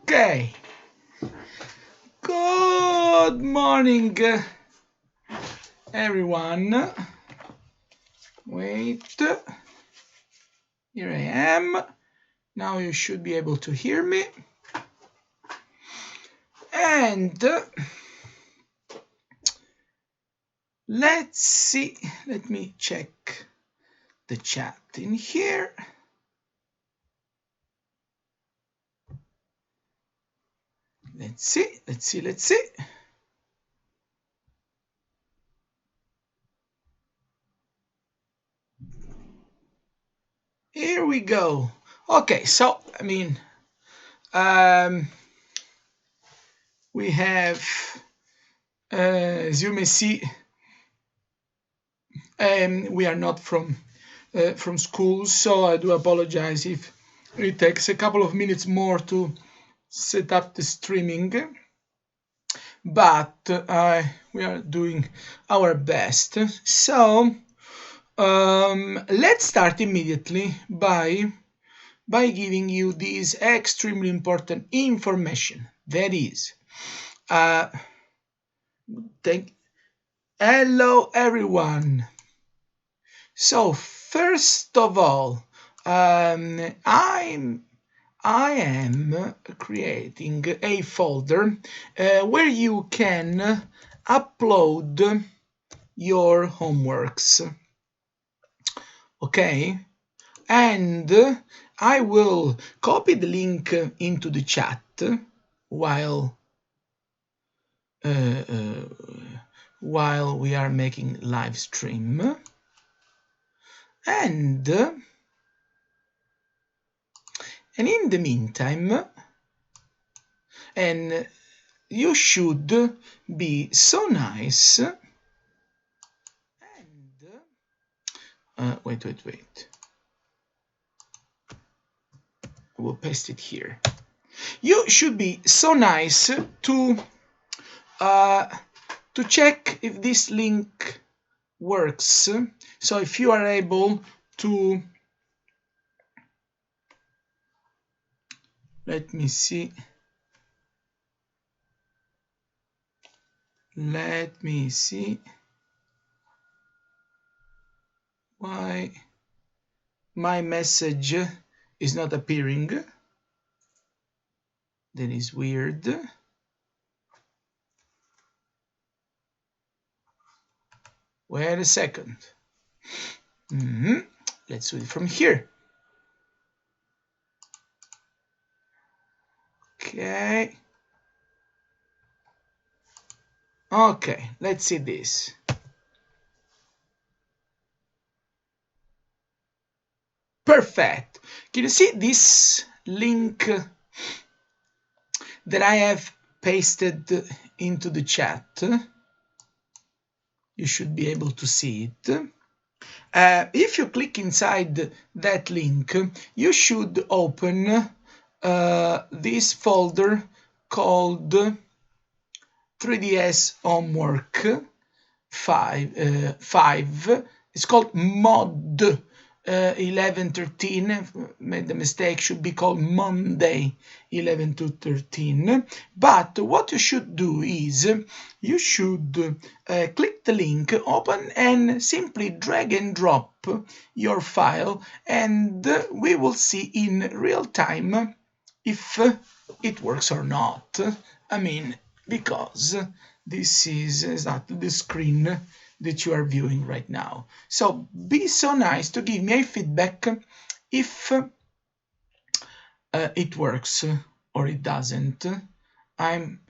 Okay. Good morning, everyone. Wait. Here I am. Now you should be able to hear me. And let's see. Let me check the chat in here. Let's see. Here we go. Okay, so we have, as you may see, we are not from school, so I do apologize if it takes a couple of minutes more to set up the streaming, but we are doing our best. So let's start immediately by giving you this extremely important information. That is, hello everyone. So first of all, I am creating a folder where you can upload your homeworks. Okay, and I will copy the link into the chat while we are making live stream, and in the meantime, and you should be so nice and wait, I will paste it here. You should be so nice to check if this link works. So if you are able to, let me see why my message is not appearing. That is weird. Wait a second. Let's do it from here. Okay, let's see this. Perfect. Can you see this link that I have pasted into the chat? You should be able to see it. If you click inside that link, you should open this folder called 3ds homework 5. It's called mod 1113. Made the mistake, should be called Monday 11 to 13. But what you should do is you should click the link, open, and simply drag and drop your file, and we will see in real time if it works or not. Because this is exactly the screen that you are viewing right now. So be so nice to give me a feedback if it works or it doesn't. I'm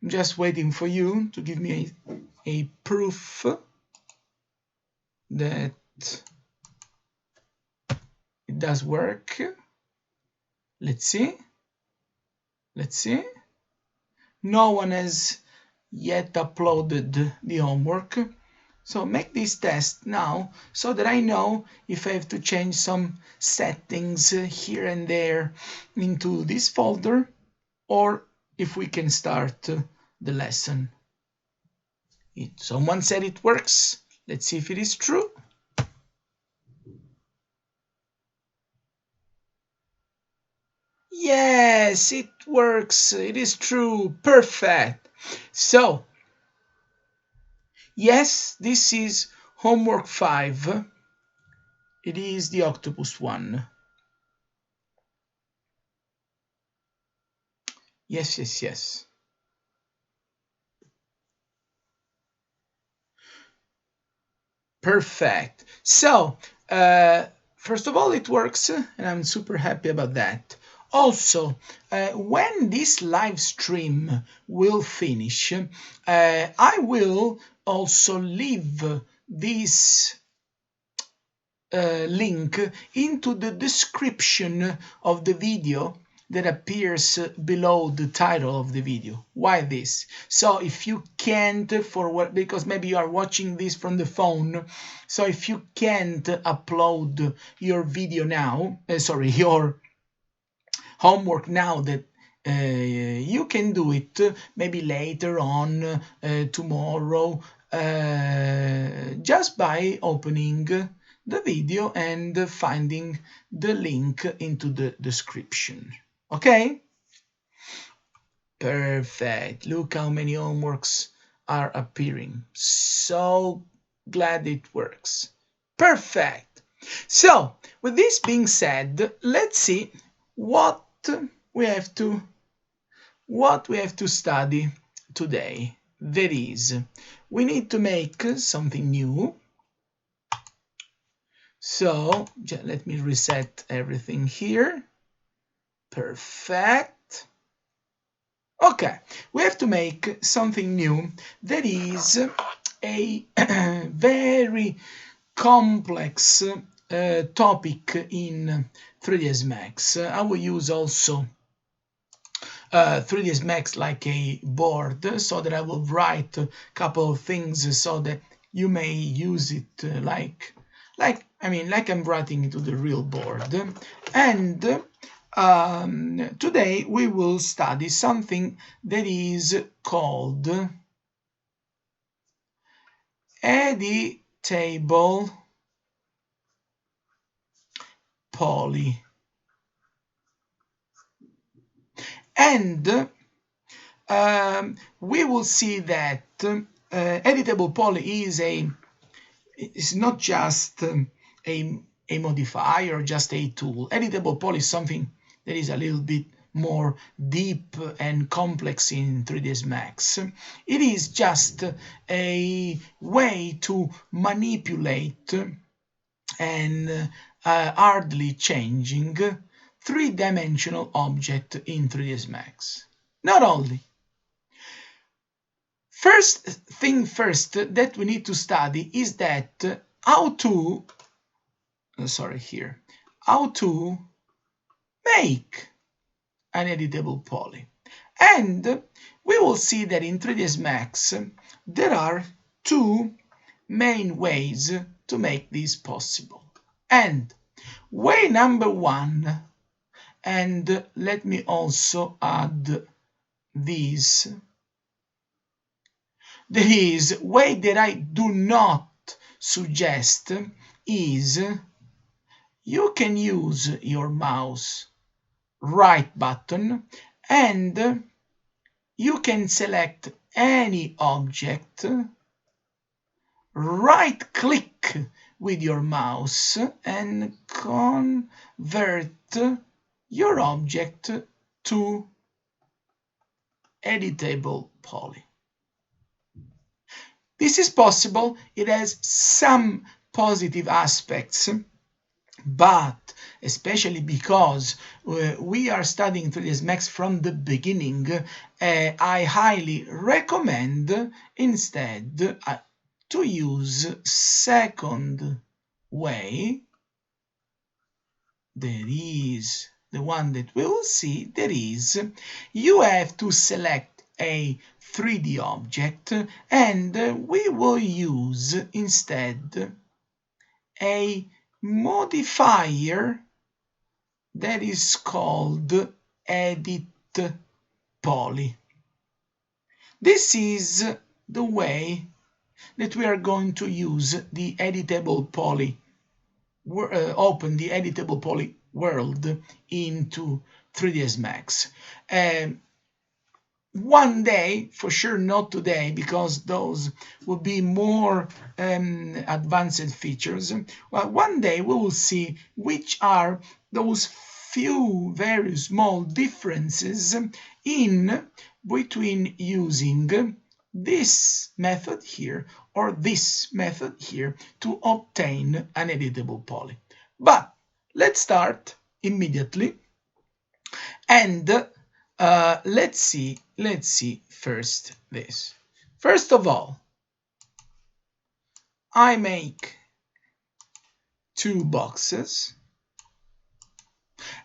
just waiting for you to give me a proof that it does work. Let's see. No one has yet uploaded the homework. So make this test now so that I know if I have to change some settings here and there into this folder, or if we can start the lesson. Someone said it works. Let's see if it is true. Yes, Yes, it works. It is true. Perfect. So, yes, this is homework 5. It is the octopus one. Yes, yes, yes. Perfect. So, first of all, it works, and I'm super happy about that. Also, when this live stream will finish, I will also leave this link into the description of the video that appears below the title of the video. Why this? So if you can't, because maybe you are watching this from the phone, so if you can't upload your video now, your homework now, that you can do it maybe later on, tomorrow, just by opening the video and finding the link into the description. Okay? Perfect. Look how many homeworks are appearing. So glad it works. Perfect. So, with this being said, let's see what we have to study today. That is, we need to make something new. So let me reset everything here. Perfect. Okay, we have to make something new that is a very complex topic in 3ds Max. I will use also 3ds Max like a board, so that I will write a couple of things so that you may use it like I'm writing into the real board. And today we will study something that is called Editable Poly. And we will see that Editable Poly is not just a modifier or just a tool. Editable Poly is something that is a little bit more deep and complex in 3ds Max. It is just a way to manipulate and hardly changing three-dimensional object in 3ds Max. Not only. First thing first that we need to study is that how to make an editable poly. And we will see that in 3ds Max there are two main ways to make this possible. And way number one, and let me also add this, there is way that I do not suggest, is you can use your mouse right button and you can select any object, right click with your mouse and convert your object to editable poly. This is possible. It has some positive aspects, but especially because we are studying 3ds Max from the beginning, I highly recommend instead to use second way. There is the one that we will see. There is, you have to select a 3D object and we will use instead a modifier that is called Edit Poly. This is the way that we are going to use the Editable Poly, open the Editable Poly world into 3ds Max. One day, for sure not today, because those would be more advanced features. Well, one day we will see which are those few very small differences in between using this method here or this method here to obtain an editable poly. But let's start immediately, and let's see first this. First of all, I make 2 boxes,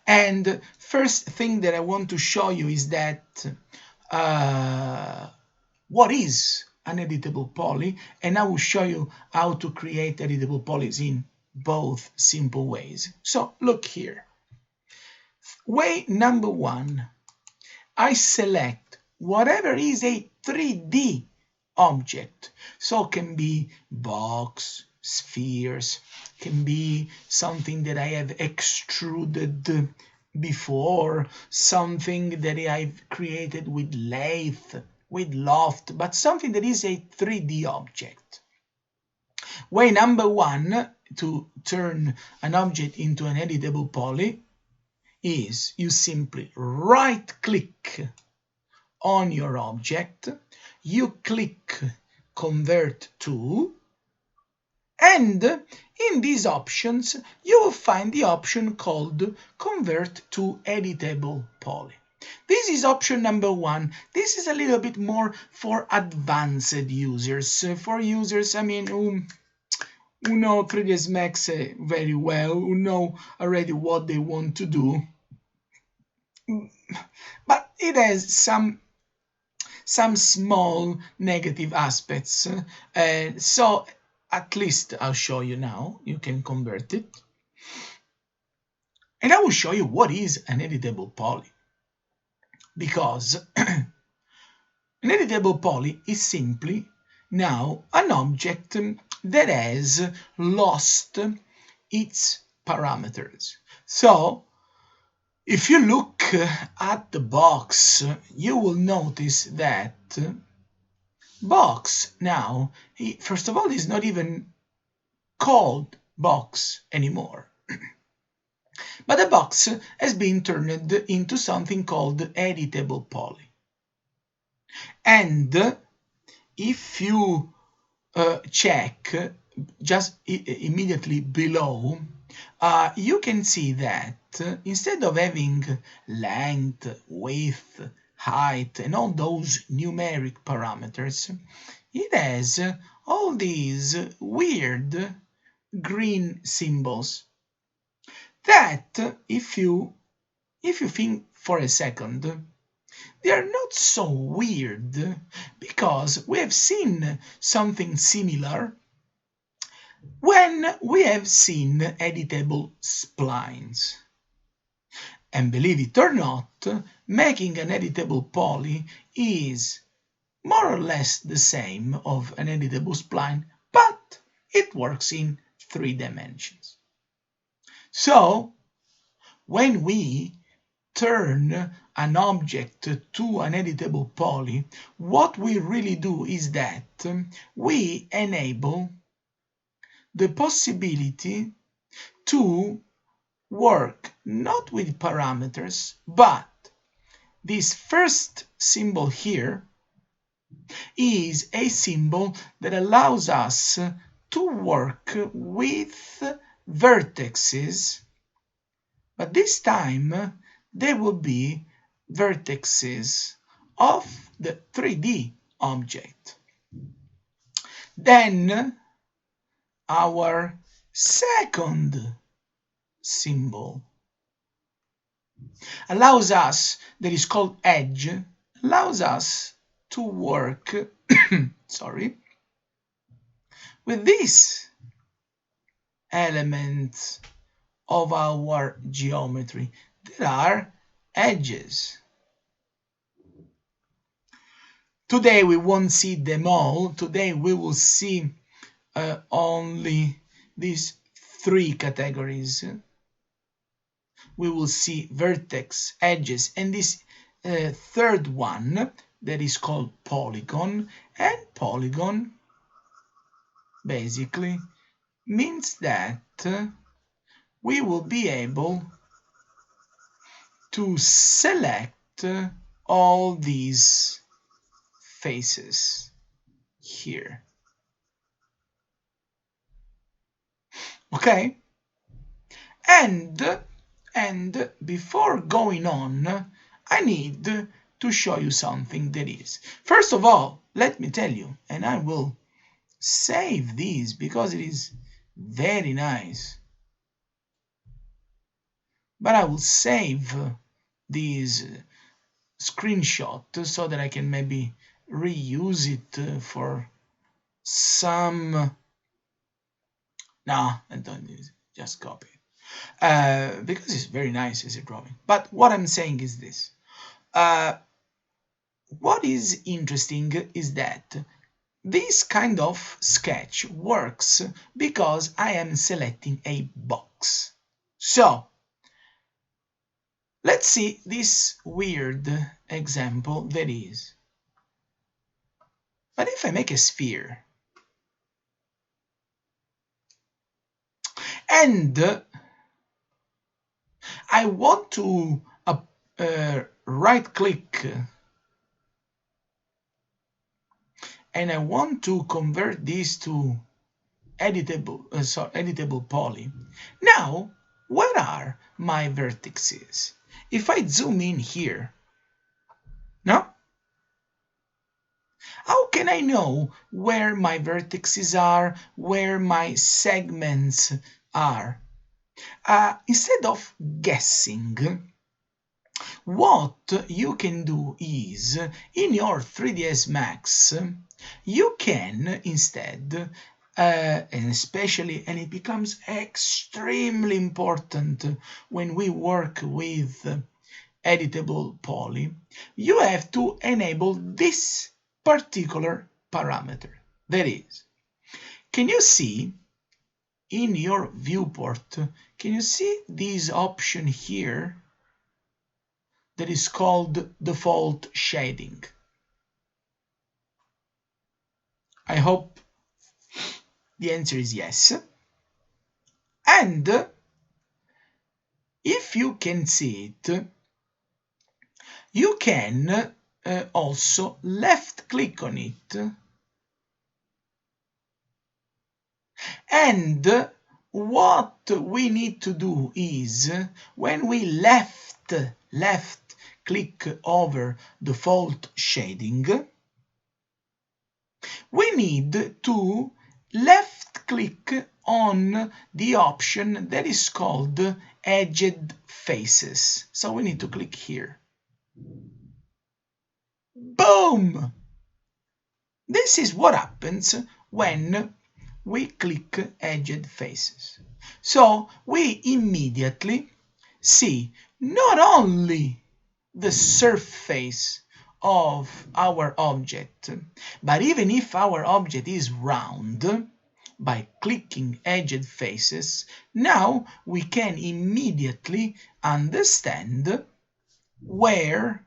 and first thing that I want to show you is that what is an editable poly, and I will show you how to create editable polys in both simple ways. So look here. Way number 1, I select whatever is a 3D object. So it can be box, spheres, can be something that I have extruded before, something that I've created with lathe, with loft, but something that is a 3D object. Way number 1 to turn an object into an editable poly is you simply right click on your object, you click convert to, and in these options you will find the option called convert to editable poly. This is option number 1. This is a little bit more for advanced users, for users, I mean, who know 3ds Max very well, who know already what they want to do. But it has some small negative aspects, so at least I'll show you now. You can convert it, and I will show you what is an editable poly, because an editable poly is simply now an object that has lost its parameters. So if you look at the box, you will notice that box now, first of all, is not even called box anymore. But the box has been turned into something called editable poly. And if you check just immediately below, you can see that instead of having length, width, height, and all those numeric parameters, it has all these weird green symbols that, if you think for a second, they are not so weird, because we have seen something similar when we have seen editable splines. And believe it or not, making an editable poly is more or less the same of an editable spline, but it works in 3 dimensions. So when we turn an object to an editable poly, what we really do is that we enable the possibility to work not with parameters, but this first symbol here is a symbol that allows us to work with vertices, but this time they will be vertices of the 3D object. Then our second symbol allows us, that is called edge, allows us to work sorry, with this element of our geometry. There are edges. Today we won't see them all. Today we will see only these 3 categories. we will see vertex, edges, and this third one that is called polygon. And polygon basically means that we will be able to select all these faces here. Okay? And before going on, I need to show you something that is. First of all, let me tell you, and I will save this because it is very nice. But I will save this screenshot so that I can maybe reuse it for some. No, I don't use it. Just copy it. Because it's very nice as a drawing. But what I'm saying is this. What is interesting is that this kind of sketch works because I am selecting a box. So let's see this weird example that is. But if I make a sphere and I want to right click and I want to convert this to editable poly. Now, where are my vertices? If I zoom in here, no? How can I know where my vertices are, where my segments are? Instead of guessing, what you can do is, in your 3ds Max, you can instead, and especially, and it becomes extremely important when we work with editable poly, you have to enable this particular parameter. That is, can you see in your viewport, can you see this option here that is called default shading? I hope the answer is yes. And if you can see it, you can also left click on it, and what we need to do is, when we left click over default shading, we need to left click on the option that is called edged faces. So we need to click here. Boom! This is what happens when we click edged faces. So we immediately see not only the surface of our object, but even if our object is round, by clicking edged faces, now we can immediately understand where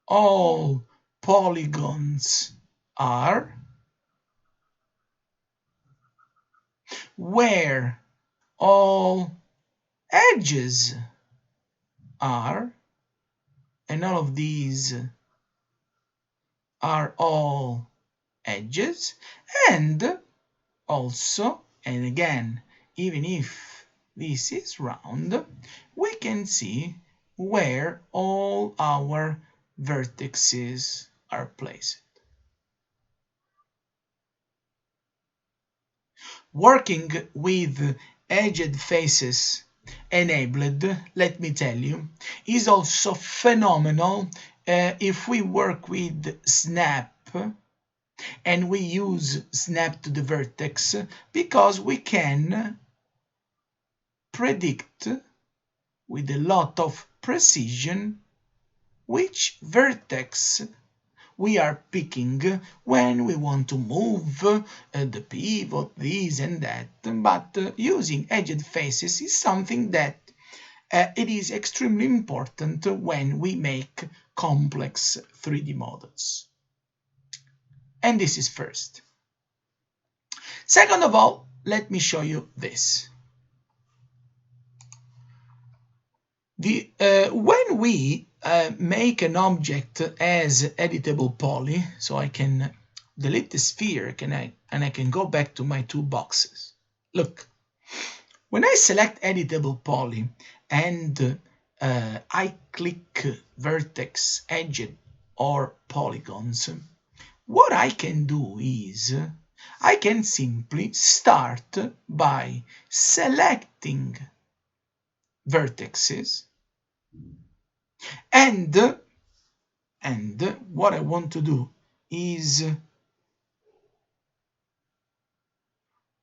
all polygons are, where all edges are, and all of these are all edges, and also, and again, even if this is round, we can see where all our vertices are placed. Working with edged faces enabled, let me tell you, is also phenomenal if we work with snap and we use snap to the vertex, because we can predict with a lot of precision which vertex we are picking when we want to move the pivot, this and that. But using edged faces is something that it is extremely important when we make complex 3D models. And this is first. Second of all, let me show you this. When we make an object as editable poly, so I can delete the sphere and I can go back to my two boxes. Look, when I select editable poly and I click vertex, edge, or polygons, what I can do is I can simply start by selecting vertices and what I want to do is,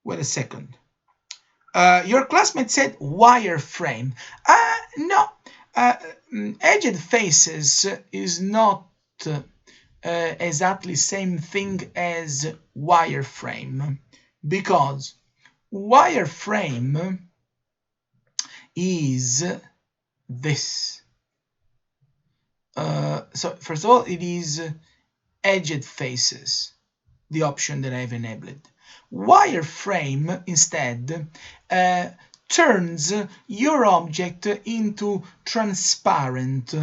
wait a second, your classmate said wireframe. No, edged faces is not exactly same thing as wireframe, because wireframe is this. So first of all, it is edged faces, the option that I've enabled. Wireframe instead turns your object into transparent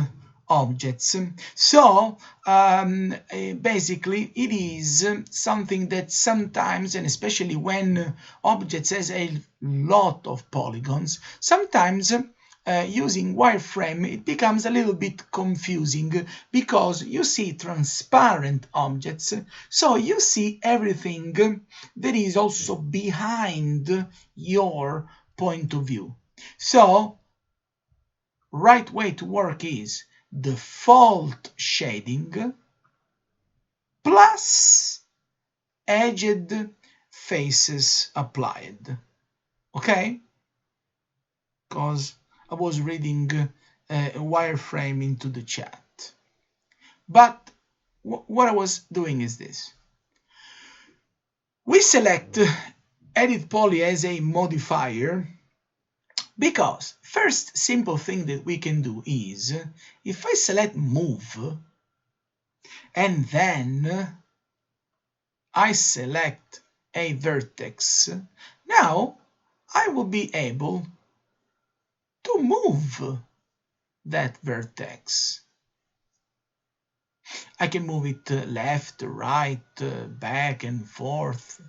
objects. So basically it is something that sometimes, and especially when objects has a lot of polygons, sometimes using wireframe it becomes a little bit confusing, because you see transparent objects, so you see everything that is also behind your point of view. So right way to work is default shading plus edged faces applied. Okay, because I was reading a wireframe into the chat. But what I was doing is this. We select Edit Poly as a modifier because first simple thing that we can do is, if I select Move and then I select a vertex, now I will be able to move that vertex. I can move it left, right, back and forth.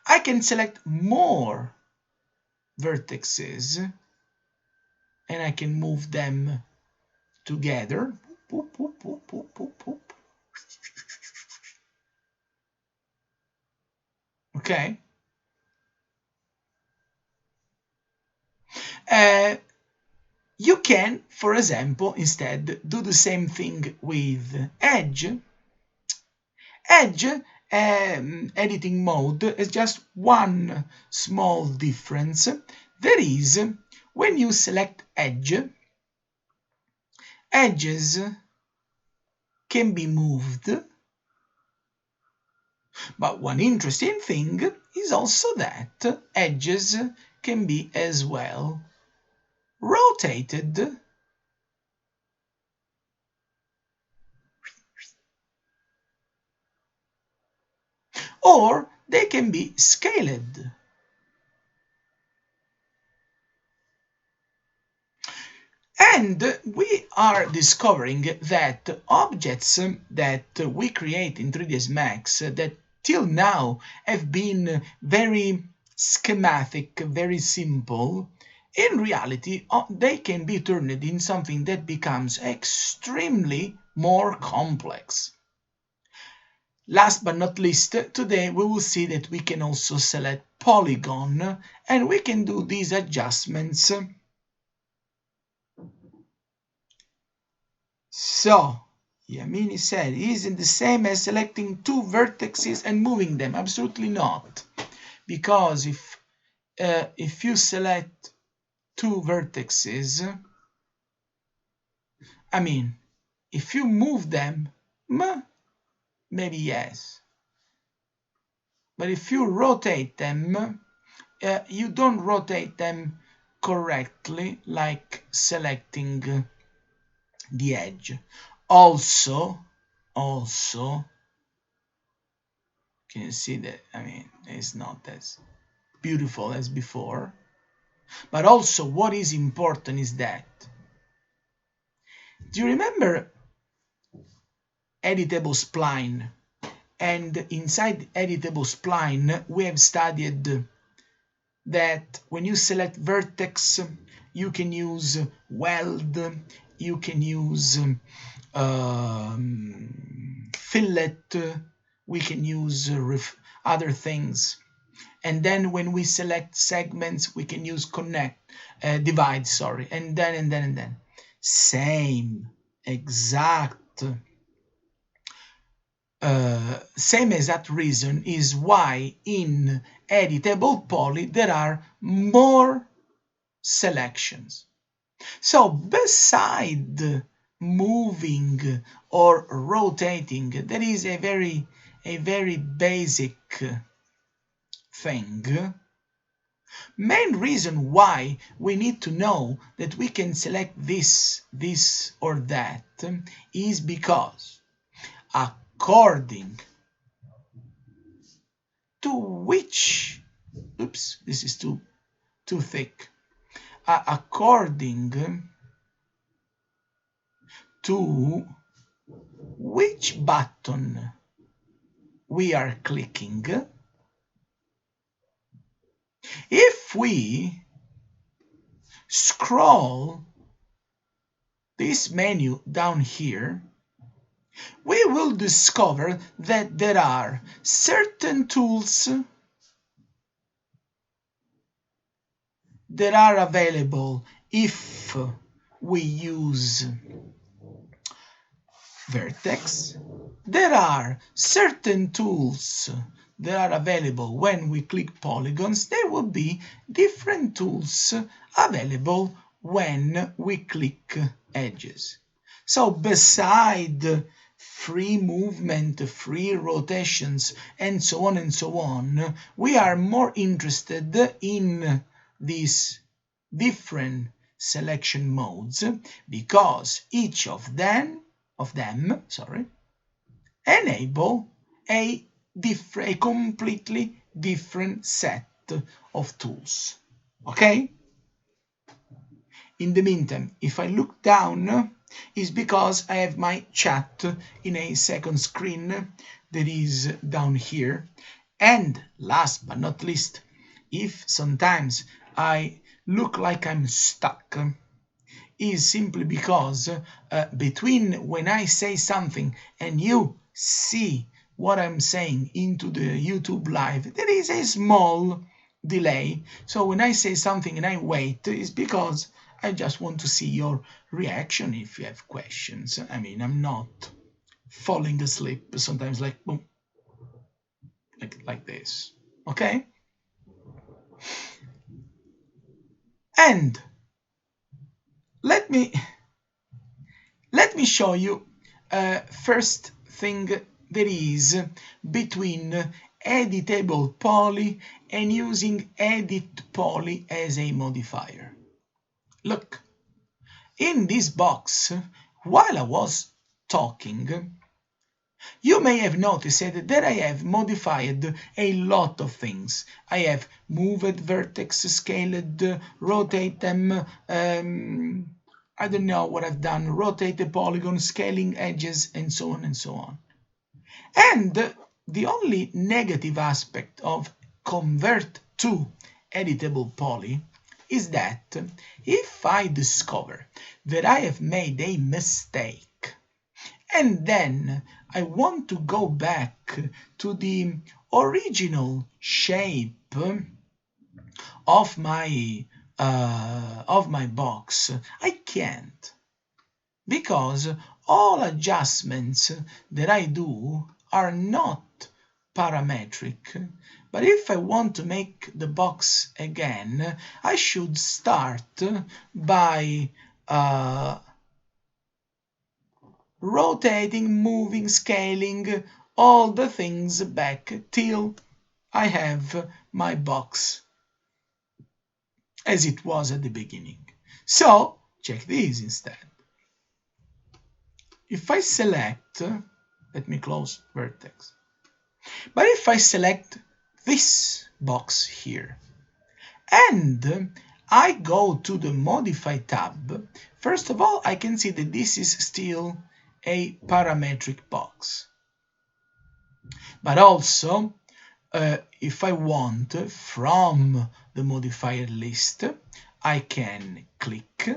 I can select more vertices and I can move them together. Boop, boop, boop, boop, boop, boop. Okay. You can, for example, instead do the same thing with Edge. Edge editing mode is just one small difference. That is, when you select Edge, edges can be moved. But one interesting thing is also that edges can be as well rotated. Or they can be scaled. And we are discovering that objects that we create in 3ds Max that till now have been very schematic, very simple, in reality they can be turned in something that becomes extremely more complex. Last but not least, today we will see that we can also select Polygon and we can do these adjustments. So, Yamini said, isn't the same as selecting two vertices and moving them? Absolutely not. Because if you select two vertices, I mean, if you move them, maybe yes. But if you rotate them, you don't rotate them correctly, like selecting the edge. Also, can you see that? I mean, it's not as beautiful as before. But also, what is important is that, do you remember editable spline? And inside editable spline, we have studied that when you select vertex, you can use weld, you can use fillet, we can use other things. And then when we select segments, we can use connect, divide, sorry, and then. Same exact reason is why in Editable Poly there are more selections. So beside moving or rotating, there is a very basic thing. Main reason why we need to know that we can select this or that is because according to which, oops, this is too thick, according to which button we are clicking, if we scroll this menu down here, we will discover that there are certain tools that are available if we use vertex. There are certain tools that are available when we click polygons. There will be different tools available when we click edges. So beside free movement, free rotations, and so on, we are more interested in these different selection modes because each of them enable a completely different set of tools. Okay? In the meantime, if I look down, it's because I have my chat in a second screen that is down here. And last but not least, if sometimes I look like I'm stuck, is simply because between when I say something and you see what I'm saying into the YouTube live, there is a small delay. So when I say something and I wait, it's because I just want to see your reaction if you have questions. I mean, I'm not falling asleep sometimes, like boom, like this. Okay? And let me show you first thing there is between Editable Poly and using Edit Poly as a modifier. Look, in this box, while I was talking, you may have noticed that I have modified a lot of things. I have moved vertex, scaled, rotate them, I don't know what I've done, rotate the polygon, scaling edges, and so on. And the only negative aspect of convert to Editable Poly is that if I discover that I have made a mistake and then I want to go back to the original shape of my box, I can't, because all adjustments that I do are not parametric. But if I want to make the box again, I should start by rotating, moving, scaling all the things back till I have my box as it was at the beginning. So check this instead. If I select, let me close vertex, but if I select this box here and I go to the Modify tab, first of all, I can see that this is still a parametric box. But also, if I want, from the modifier list, I can click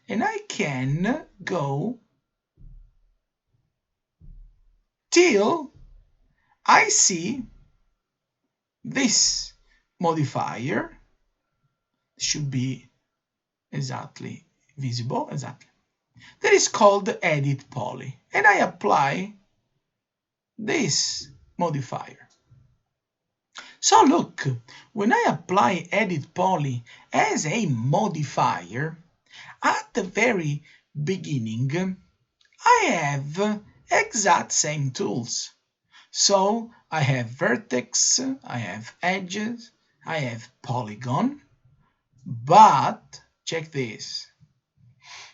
and I can go till I see this modifier. Should be exactly visible, exactly. That is called Edit Poly, and I apply this modifier. So look, when I apply Edit Poly as a modifier, at the very beginning, I have exact same tools. So I have vertex, I have edges, I have polygon, but check this.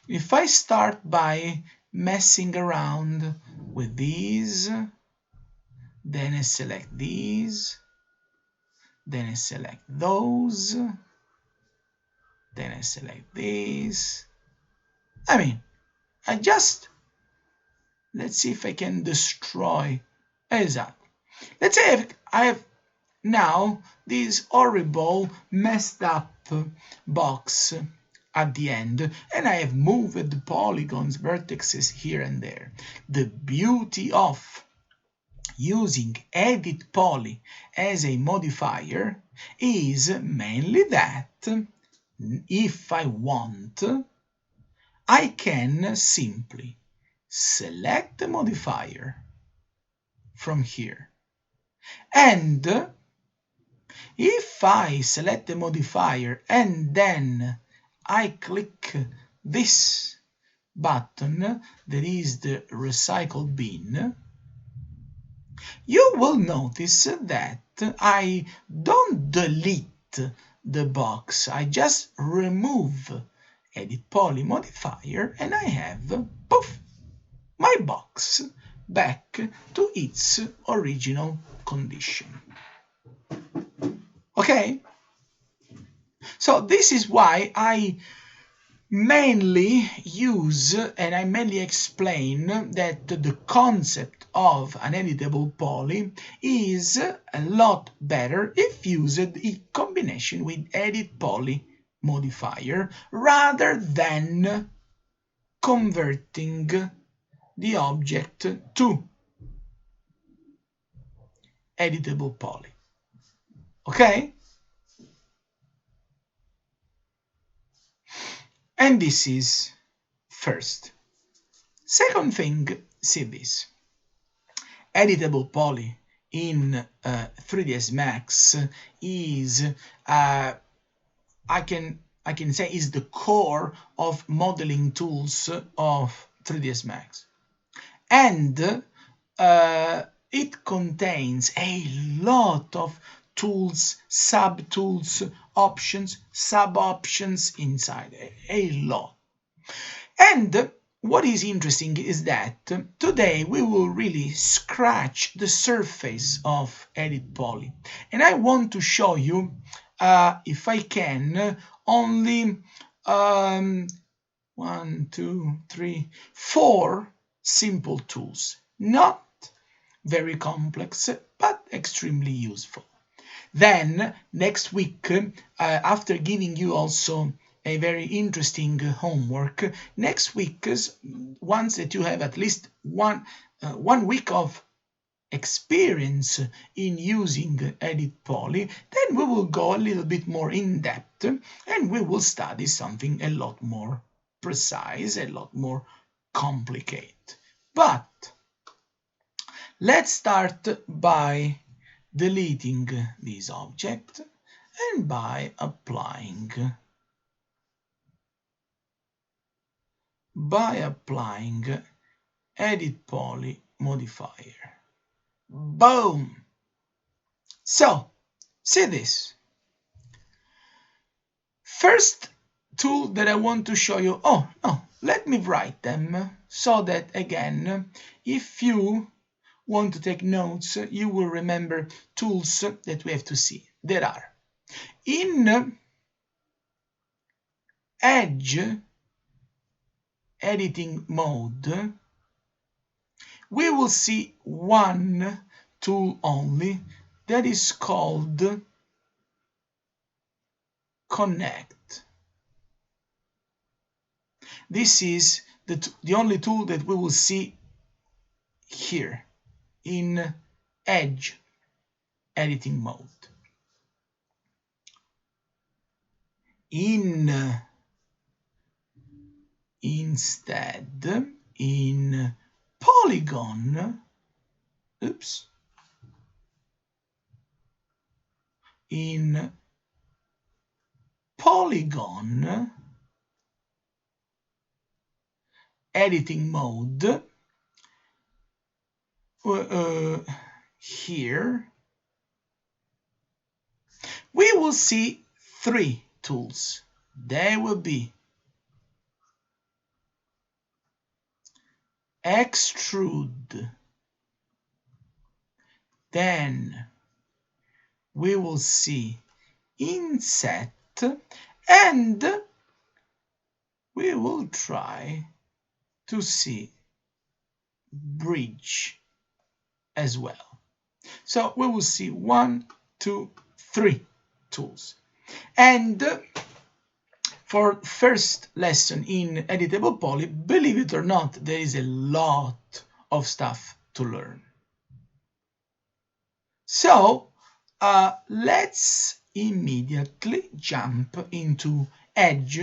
If I start by messing around with these, then I select these, then I select those, then I select these. Let's see if I can destroy exactly. Let's say I have now this horrible messed up box at the end, and I have moved the polygons, vertices here and there. The beauty of using Edit Poly as a modifier is mainly that if I want, I can simply select the modifier from here, and if I select the modifier and then I click this button, that is the recycle bin, you will notice that I don't delete the box, I just remove Edit Poly modifier and I have, poof, my box back to its original condition. Okay? So this is why I mainly use and I mainly explain that the concept of an editable poly is a lot better if used in combination with Edit Poly modifier rather than converting the object to Editable Poly. Okay? And this is first. Second thing, see this. Editable Poly in 3ds Max is, I can say, is the core of modeling tools of 3ds Max. And it contains a lot of tools, sub-tools, options, sub-options inside, a lot. And what is interesting is that today we will really scratch the surface of Edit Poly. And I want to show you, if I can, only 1, 2, 3, 4 simple tools. Not very complex, but extremely useful. Then next week, after giving you also a very interesting homework, next week, once that you have at least one week of experience in using Edit Poly, then we will go a little bit more in depth and we will study something a lot more precise, a lot more complicated. But let's start by deleting this object and by applying Edit Poly modifier. Boom! So, see this. First tool that I want to show you, oh no, let me write them so that again, if you want to take notes, you will remember tools that we have to see. There are in Edge editing mode, we will see one tool only that is called Connect. This is the only tool that we will see here in Edge editing mode. Instead, in Polygon, in Polygon editing mode, here, we will see three tools. They will be Extrude, then we will see Inset, and we will try to see Bridge as well. So we will see 1, 2, 3 tools. And for first lesson in Editable Poly, believe it or not, there is a lot of stuff to learn. So let's immediately jump into Edge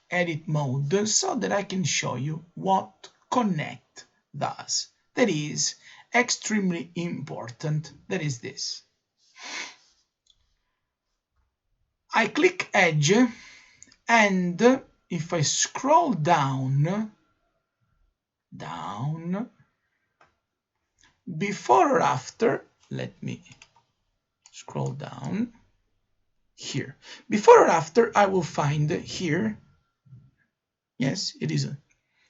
edit mode so that I can show you what Connect does. That is extremely important. That is this. I click Edge, and if I scroll down, before or after, let me scroll down here. Before or after, I will find here, yes, it is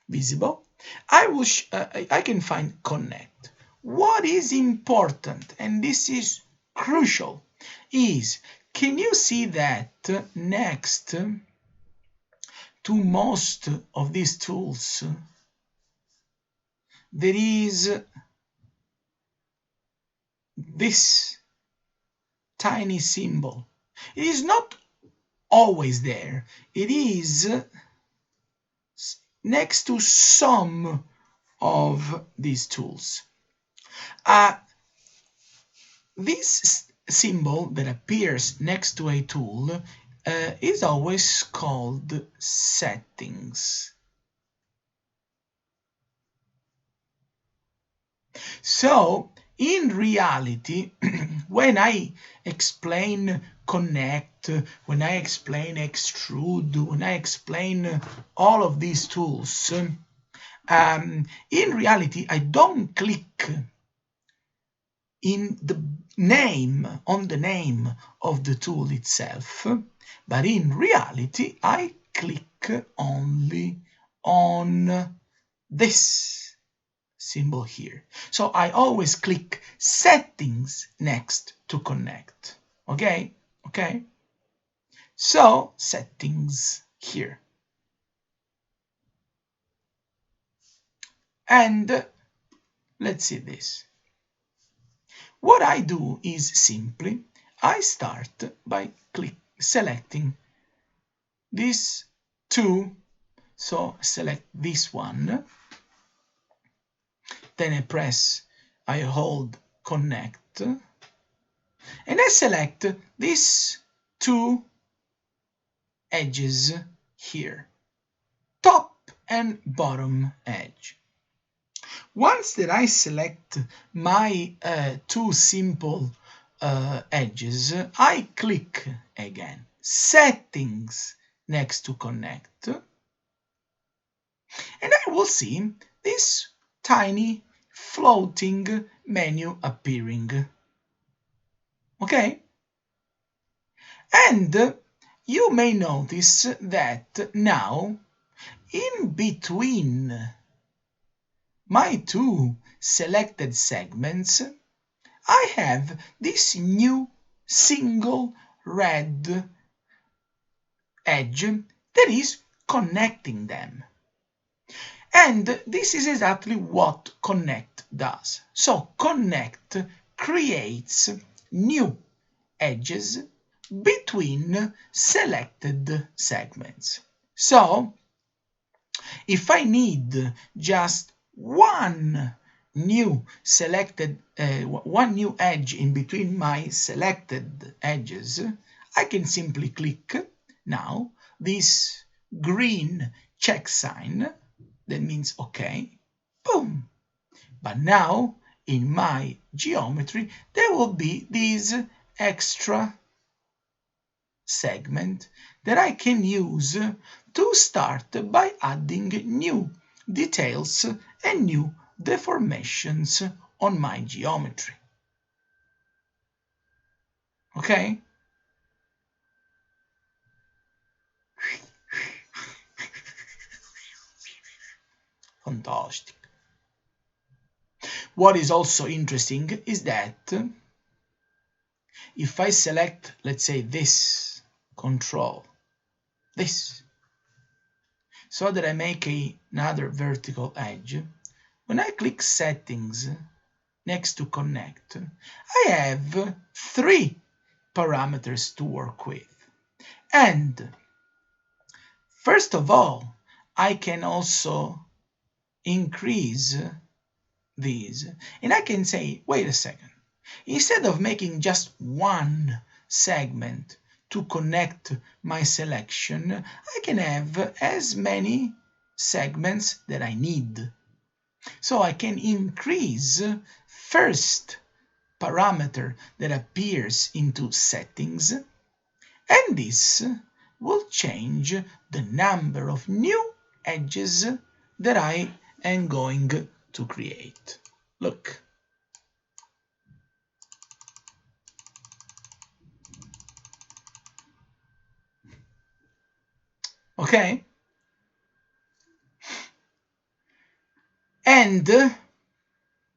visible. I can find Connect. What is important, and this is crucial, is can you see that next to most of these tools there is this tiny symbol? It is not always there. It is next to some of these tools. This symbol that appears next to a tool is always called settings. So in reality, when I explain Connect, when I explain Extrude, when I explain all of these tools, in reality, I don't click in the name, on the name of the tool itself, but in reality, I click only on this symbol here. So I always click settings next to Connect. Okay? Okay? So settings here. And let's see this. What I do is simply, I start by selecting these two. So select this one. Then I hold Connect, and I select these two edges here, top and bottom edge. Once that I select my two simple edges, I click again settings next to Connect, and I will see this tiny floating menu appearing. Okay? And you may notice that now in between my two selected segments I have this new single red edge that is connecting them. And this is exactly what connect does. So connect creates new edges between selected segments. So if I need just one new edge in between my selected edges, I can simply click now this green check sign that means OK, boom. But now in my geometry there will be this extra segment that I can use to start by adding new details and new deformations on my geometry. Okay? Fantastic. What is also interesting is that if I select, let's say, this control, this, so that I make another vertical edge, when I click settings next to connect, I have 3 parameters to work with. And first of all, I can also increase these, and I can say, wait a second, instead of making just one segment to connect my selection, I can have as many segments that I need. So I can increase first parameter that appears into settings, and this will change the number of new edges that I am going to create. Look. Okay? And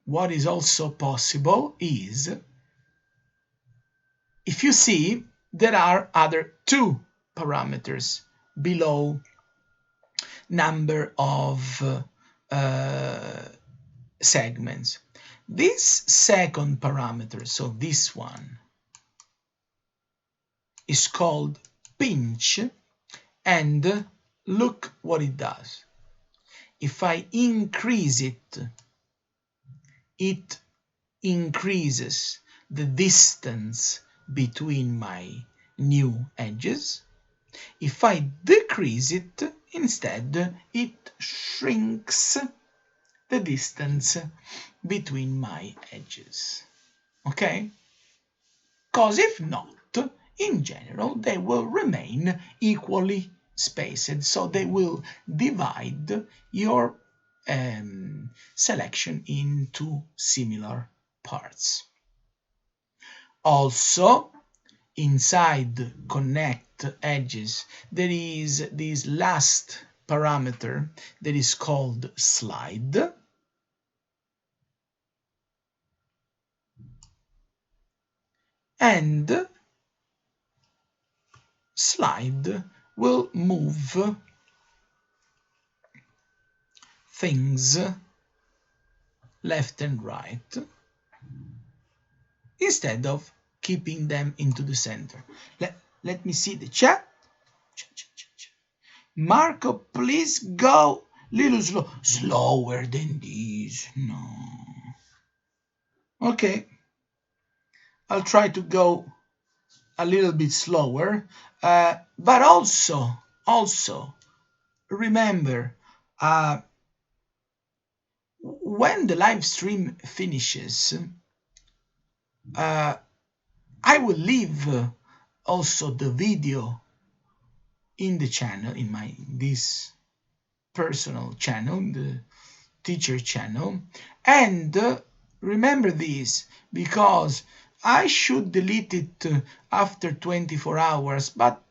what is also possible is, if you see, there are other 2 parameters below number of segments. This second parameter, so this one, is called pinch, and look what it does. If I increase it, it increases the distance between my new edges. If I decrease it, instead, it shrinks the distance between my edges. Okay? Because if not, in general, they will remain equally spaced, so they will divide your selection into similar parts. Also, inside connect edges, there is this last parameter that is called slide. And slide will move things left and right instead of keeping them into the center. Let me see the chat. Marco, please go little slower than this. No. Okay. I'll try to go a little bit slower, but also remember, when the live stream finishes, I will leave also the video in the channel, in this personal channel, the teacher channel, and remember this, because I should delete it after 24 hours, but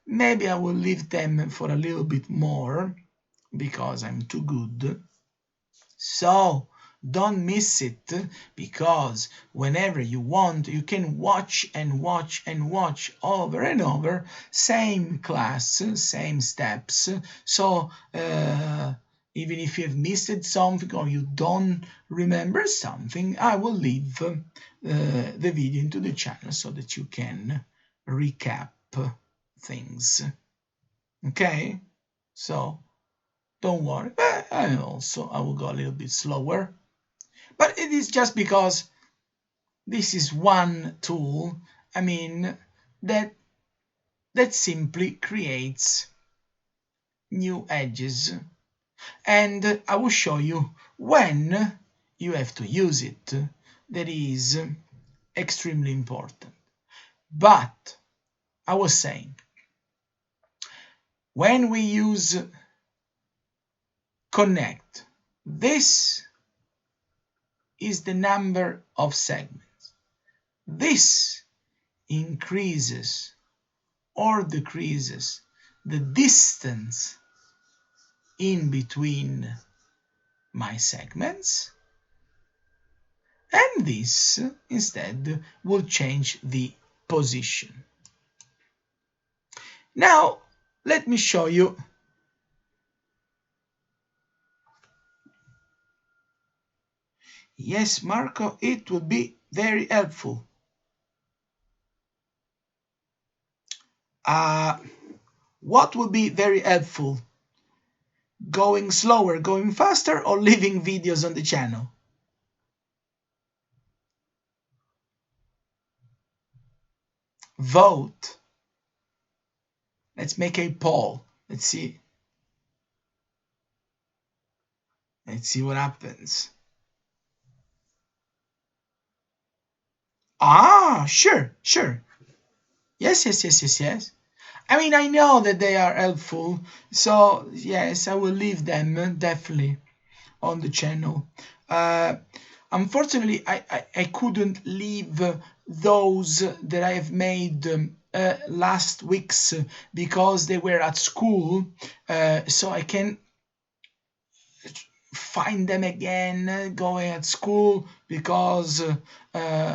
Maybe I will leave them for a little bit more because I'm too good. So don't miss it, because whenever you want, you can watch and watch and watch over and over, same class, same steps. So even if you've missed something or you don't remember something, I will leave the video into the channel so that you can recap things. Okay, so don't worry. I will go a little bit slower, but it is just because this is one tool, I mean, that simply creates new edges, and I will show you when you have to use it. That is extremely important. But I was saying, when we use connect, this is the number of segments. This increases or decreases the distance in between my segments, and this instead will change the position. Now let me show you. Yes, Marco, it would be very helpful. What would be very helpful? Going slower, going faster, or leaving videos on the channel? Vote. Let's make a poll. Let's see. Let's see what happens. Sure. Yes. I mean, I know that they are helpful, so yes, I will leave them definitely on the channel. Unfortunately, I couldn't leave those that I have made last week's because they were at school, so I can find them again going at school because it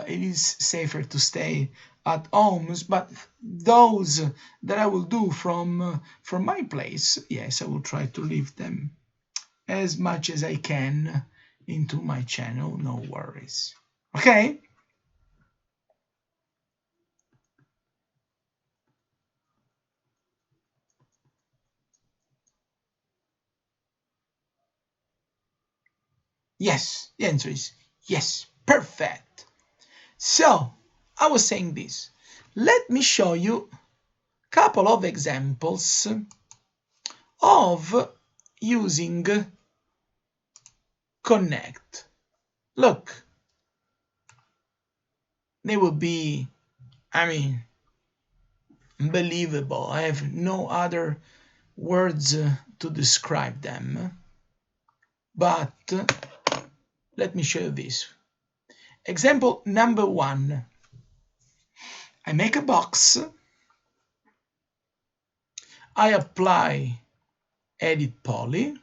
is safer to stay at homes. But those that I will do from my place, yes, I will try to leave them as much as I can into my channel, no worries. Okay. Yes, the answer is yes. Perfect. So I was saying this. Let me show you a couple of examples of using connect. Look, they will be, I mean, unbelievable. I have no other words to describe them. But let me show you this. Example number 1. I make a box. I apply Edit Poly.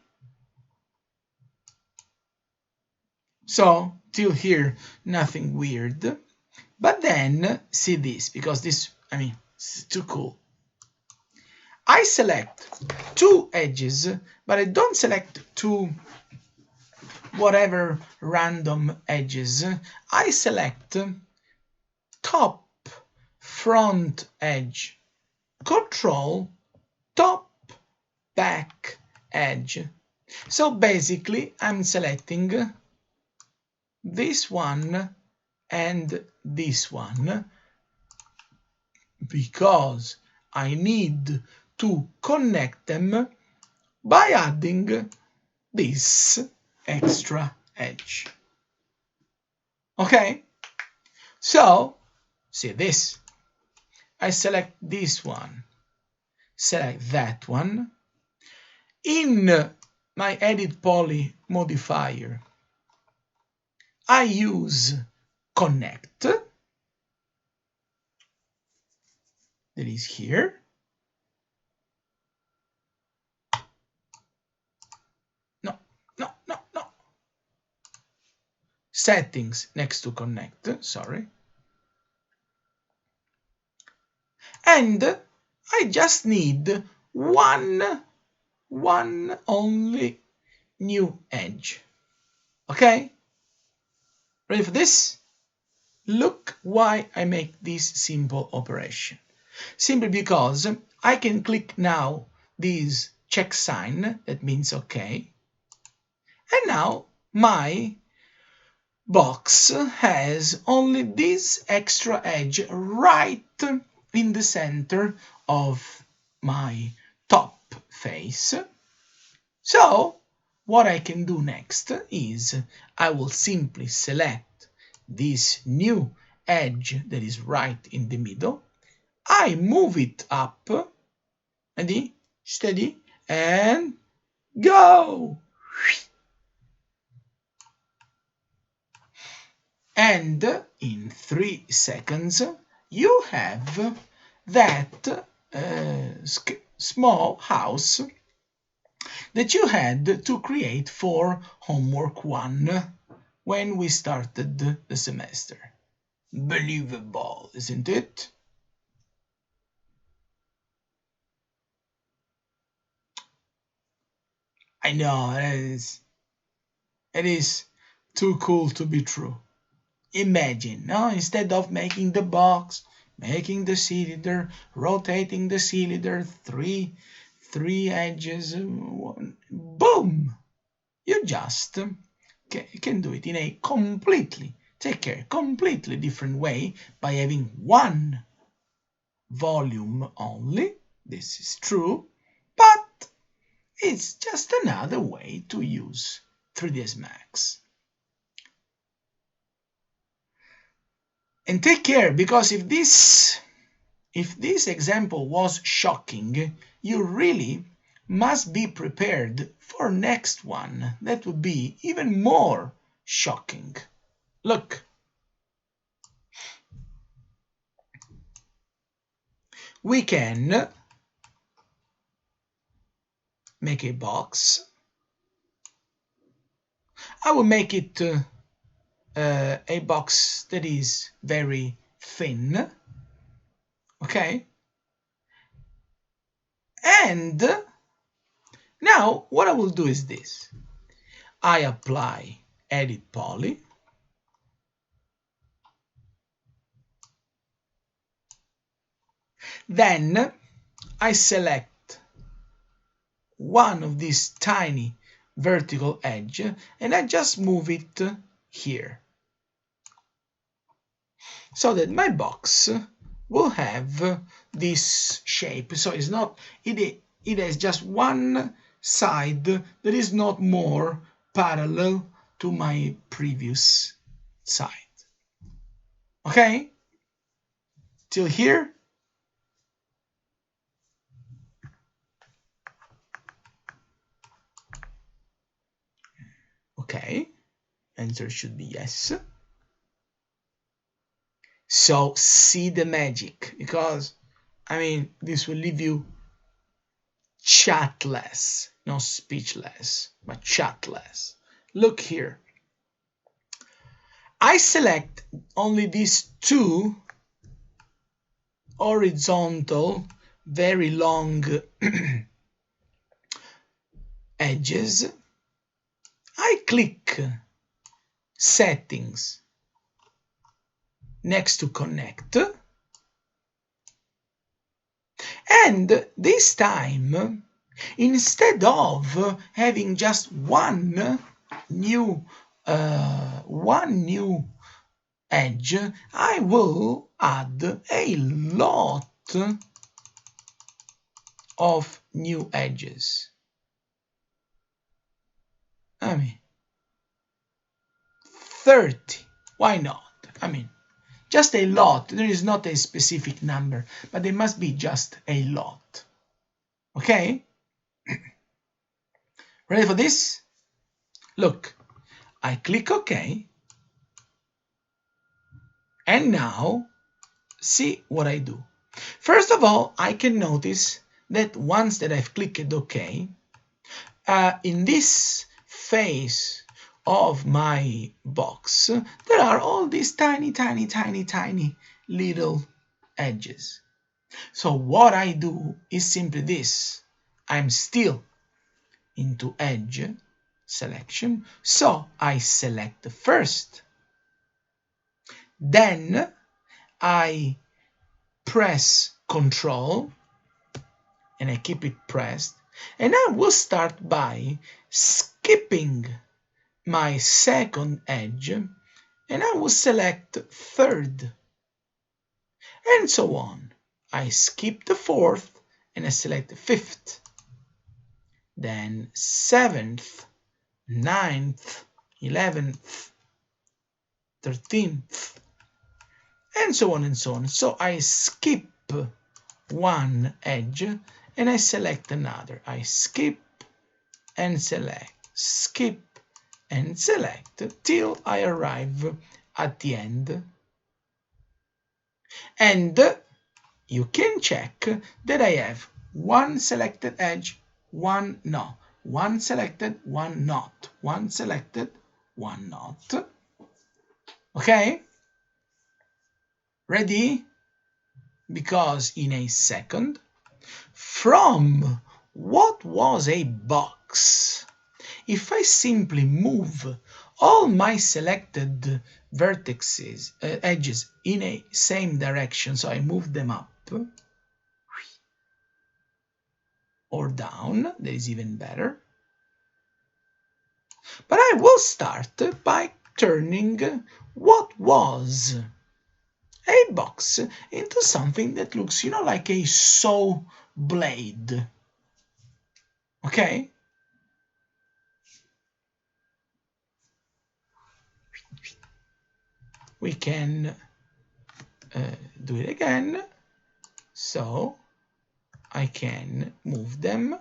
So till here, nothing weird. But then see this, because this, I mean, it's too cool. I select 2 edges, but I don't select 2 whatever random edges. I select top front edge, control top back edge. So basically I'm selecting this one and this one because I need to connect them by adding this extra edge. Okay, so see this. I select this one, select that one. In my Edit Poly modifier, I use connect, that is here, settings next to connect, sorry. And I just need one only new edge. Okay? Ready for this? Look why I make this simple operation. Simply because I can click now this check sign, that means OK. And now my box has only this extra edge right in the center of my top face. So what I can do next is I will simply select this new edge that is right in the middle. I move it up, ready, steady, and go! And in 3 seconds, you have that small house that you had to create for homework 1 when we started the semester. Believable, isn't it? I know, it is too cool to be true. Imagine, no? Instead of making the box, making the cylinder, rotating the cylinder, three edges, boom! You just can do it in a completely different way by having one volume only. This is true, but it's just another way to use 3ds Max. And take care, because if this example was shocking, you really must be prepared for next one that would be even more shocking. Look. We can make a box. I will make it a box that is very thin. Okay? And now what I will do is this. I apply Edit Poly. Then I select one of these tiny vertical edge and I just move it here, so that my box will have this shape. So it's not, it has just one side that is not more parallel to my previous side. Okay? Till here? Okay, answer should be yes. So see the magic, because I mean this will leave you chatless, not speechless, but chatless. Look here. I select only these 2 horizontal, very long edges. I click Settings next to Connect, and this time, instead of having just one new edge, I will add a lot of new edges. I mean, 30. Why not? I mean, just a lot. There is not a specific number, but there must be just a lot. Okay? Ready for this? Look, I click OK. And now, see what I do. First of all, I can notice that once that I've clicked OK, in this face of my box, there are all these tiny, tiny, tiny, tiny little edges. So what I do is simply this. I'm still into edge selection, so I select first. Then I press Ctrl and I keep it pressed, and I will start by skipping my second edge, and I will select third, and so on. I skip the fourth and I select the fifth, then seventh, ninth, 11th, 13th, and so on and so on. So I skip one edge and I select another. I skip and select, skip and select till I arrive at the end. And you can check that I have one selected edge, one no, one selected, one not, one selected, one not. Okay? Ready? Because in a second, from what was a box, if I simply move all my selected vertices, edges in a same direction, so I move them up or down, that is even better. But I will start by turning what was a box into something that looks, like a saw blade. Okay? We can do it again. So I can move them.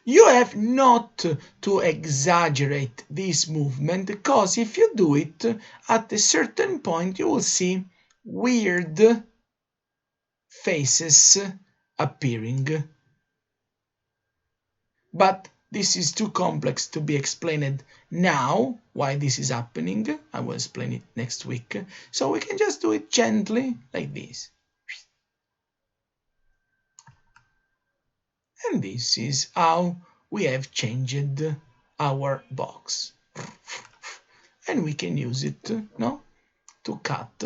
You have not to exaggerate this movement, because if you do it at a certain point, you will see weird faces appearing. But this is too complex to be explained now, why this is happening. I will explain it next week. So we can just do it gently, like this. And this is how we have changed our box. And we can use it, no, to cut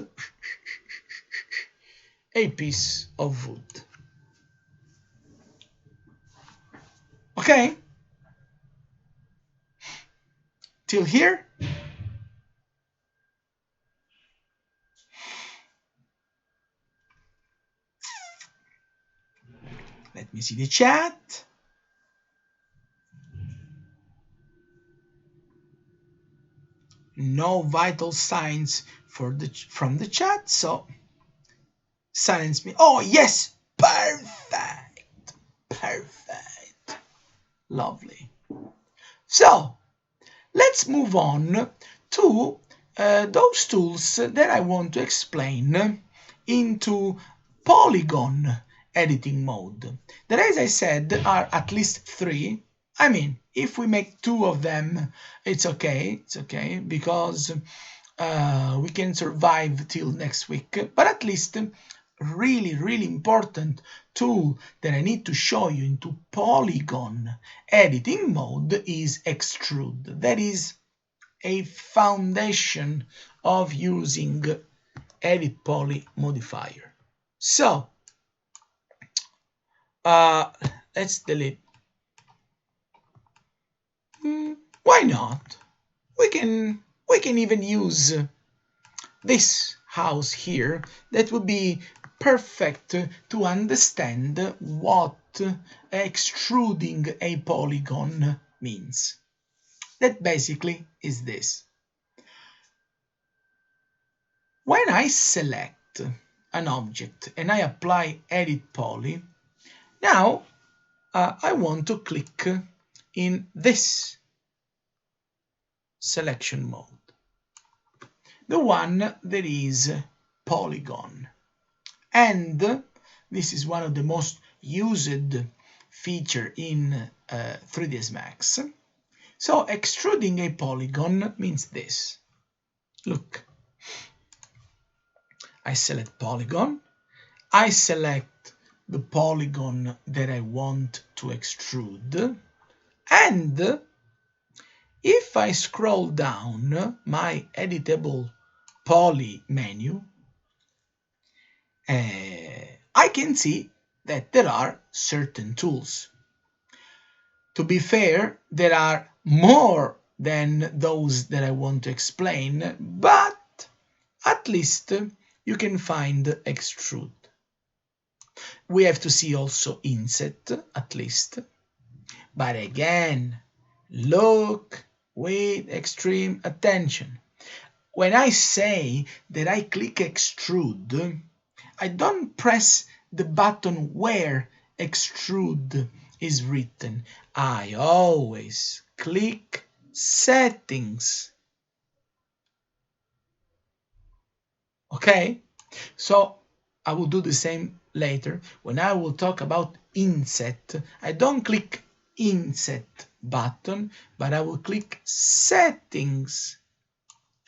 a piece of wood. Okay? Till here? Let me see the chat. No vital signs from the chat, so silence me. Oh, yes! Perfect! Perfect. Lovely. So, let's move on to those tools that I want to explain into Polygon editing mode. That, as I said, are at least 3. I mean, if we make 2 of them, it's okay, because we can survive till next week. But at least really, really important tool that I need to show you into Polygon editing mode is Extrude. That is a foundation of using Edit Poly modifier. So let's delete. Why not? We can even use this house here. That would be perfect to understand what extruding a polygon means. That basically is this. When I select an object and I apply Edit Poly, now I want to click in this selection mode, the one that is Polygon. And this is one of the most used feature in 3ds Max. So extruding a polygon means this. Look, I select polygon, I select the polygon that I want to extrude, and if I scroll down my Editable Poly menu, I can see that there are certain tools. To be fair, there are more than those that I want to explain, but at least you can find Extrude. We have to see also Inset, at least. But again, look with extreme attention. When I say that I click Extrude, I don't press the button where Extrude is written. I always click Settings. Okay? So I will do the same later. When I will talk about Inset, I don't click Inset button, but I will click Settings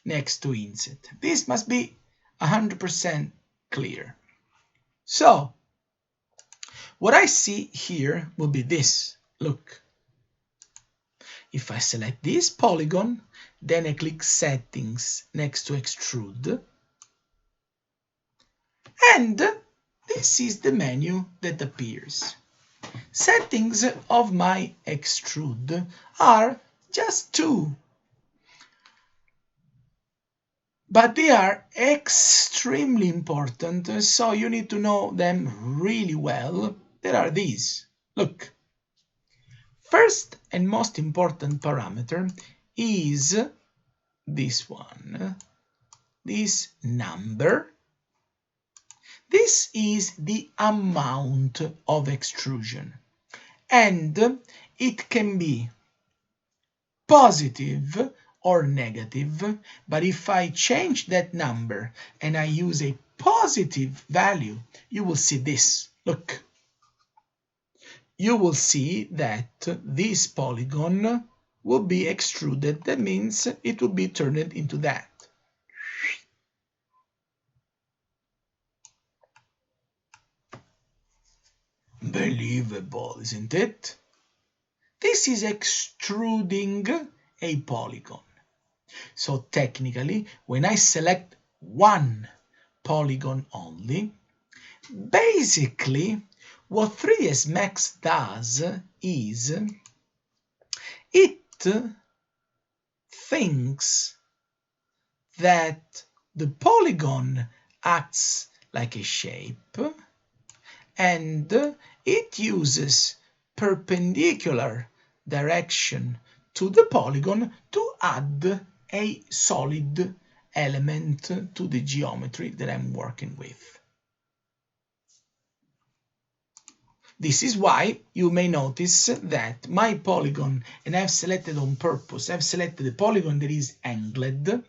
next to Inset. This must be 100% clear. So what I see here will be this. Look, if I select this polygon, then I click Settings next to Extrude, and this is the menu that appears. Settings of my Extrude are just two, but they are extremely important, so you need to know them really well. There are these. Look, first and most important parameter is this one, this number. This is the amount of extrusion, and it can be positive or negative, but if I change that number and I use a positive value, you will see this. Look, you will see that this polygon will be extruded. That means it will be turned into that. Believable, isn't it? This is extruding a polygon. So technically, when I select one polygon only, basically what 3ds Max does is it thinks that the polygon acts like a shape, and it uses perpendicular direction to the polygon to add a solid element to the geometry that I'm working with. This is why you may notice that my polygon, and I've selected on purpose, I've selected the polygon that is angled,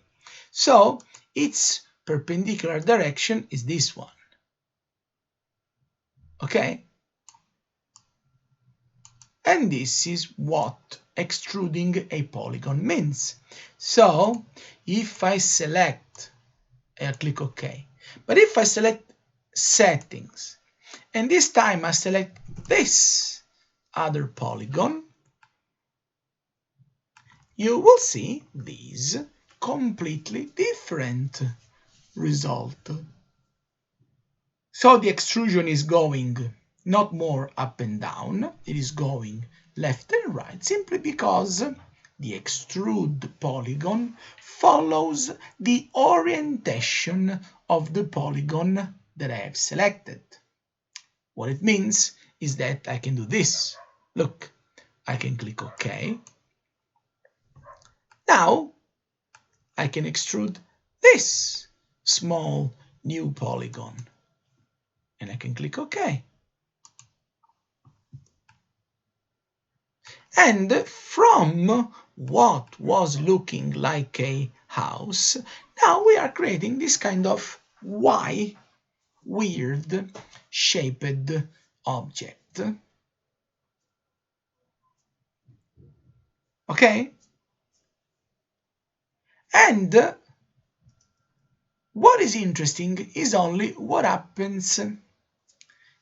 so its perpendicular direction is this one. Okay? And this is what extruding a polygon means. So if I select, I click OK. But if I select Settings, and this time I select this other polygon, you will see this completely different result. So the extrusion is going not more up and down, it is going left and right, simply because the extrude polygon follows the orientation of the polygon that I have selected. What it means is that I can do this. Look, I can click OK. Now I can extrude this small new polygon, and I can click OK. And from what was looking like a house, now we are creating this kind of Y weird shaped object. Okay? And what is interesting is only what happens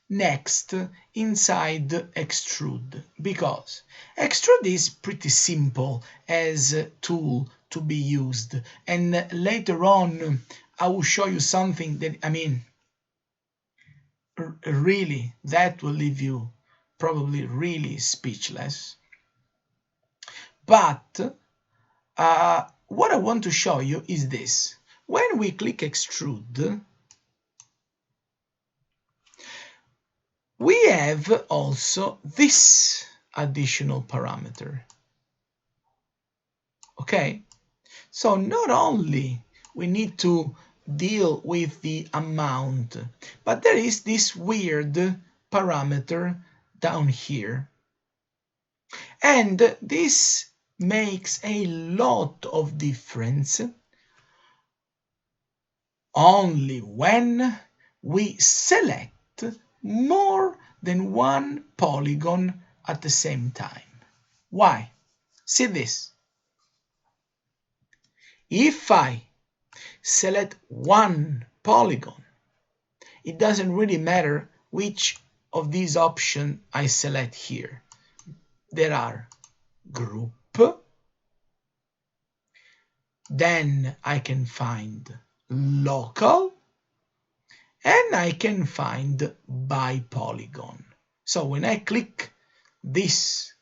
next inside Extrude, because Extrude is pretty simple as a tool to be used, and later on I will show you something that, I mean, really, that will leave you probably really speechless. But what I want to show you is this. When we click Extrude, we have also this additional parameter. Okay? So not only we need to deal with the amount, but there is this weird parameter down here. And this makes a lot of difference only when we select more than one polygon at the same time. Why? See this. If I select one polygon, it doesn't really matter which of these options I select here. There are group, then I can find local, and I can find by polygon. So when I click this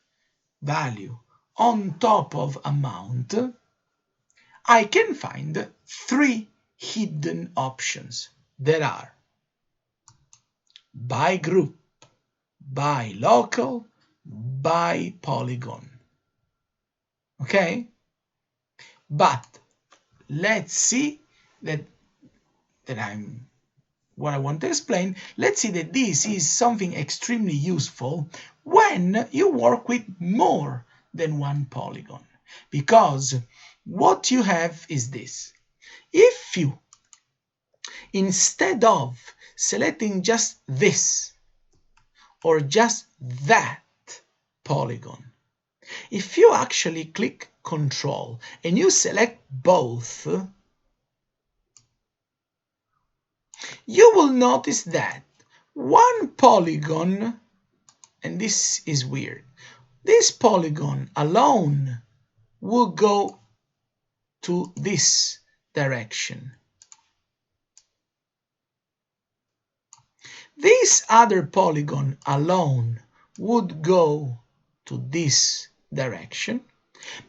value on top of amount, I can find 3 hidden options. There are by group, by local, by polygon. Okay? But let's see what I want to explain. Let's see that this is something extremely useful when you work with more than one polygon. Because what you have is this. If you, instead of selecting just this or just that polygon, if you actually click Control and you select both, you will notice that one polygon, and this is weird, this polygon alone will go to this direction. This other polygon alone would go to this direction,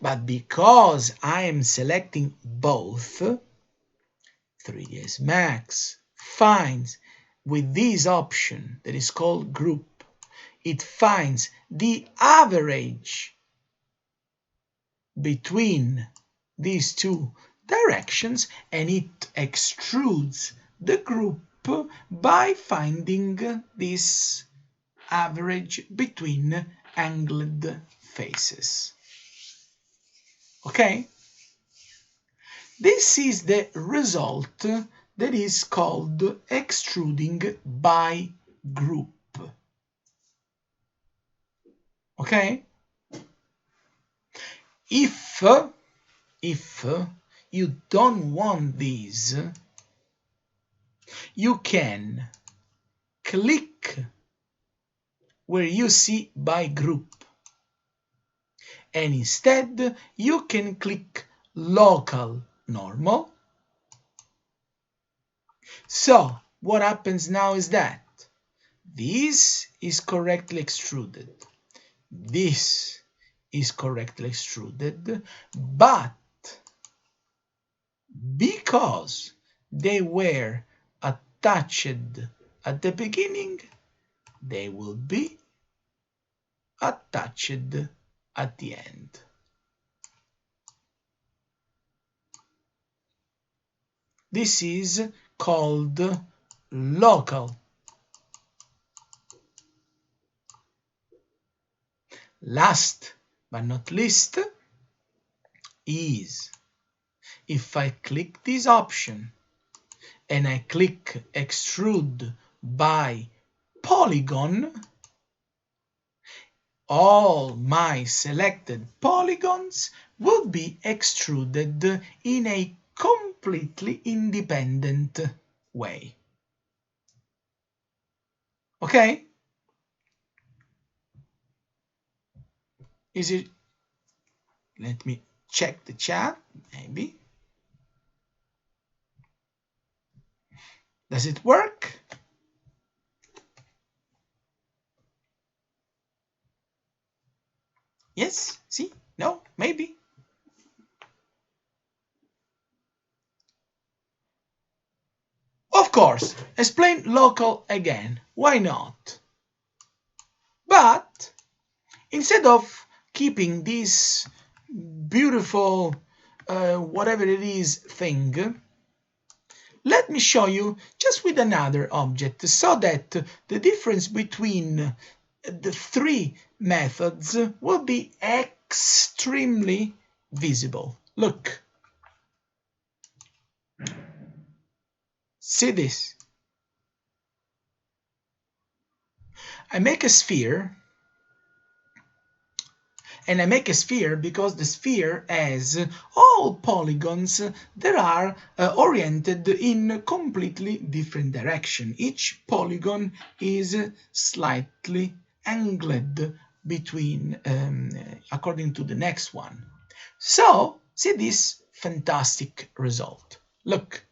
but because I am selecting both, 3ds Max finds with this option that is called group, it finds the average between these two directions and it extrudes the group by finding this average between angled faces. Okay? This is the result that is called extruding by group. Okay? If you don't want these, you can click where you see by group, and instead you can click local normal. So what happens now is that this is correctly extruded, this is correctly extruded, but because they were attached at the beginning, they will be attached at the end. This is called local. Last but not least is if I click this option and I click extrude by polygon, all my selected polygons would be extruded in a completely independent way. Okay? Is it? Let me check the chat, maybe. Does it work? Yes? See? No? Maybe? Of course, explain local again. Why not? But instead of keeping this beautiful whatever it is thing, let me show you just with another object so that the difference between the three methods will be extremely visible. Look. See this. I make a sphere, and I make a sphere because the sphere has all polygons that are oriented in completely different direction. Each polygon is slightly angled between according to the next one. So see this fantastic result. Look,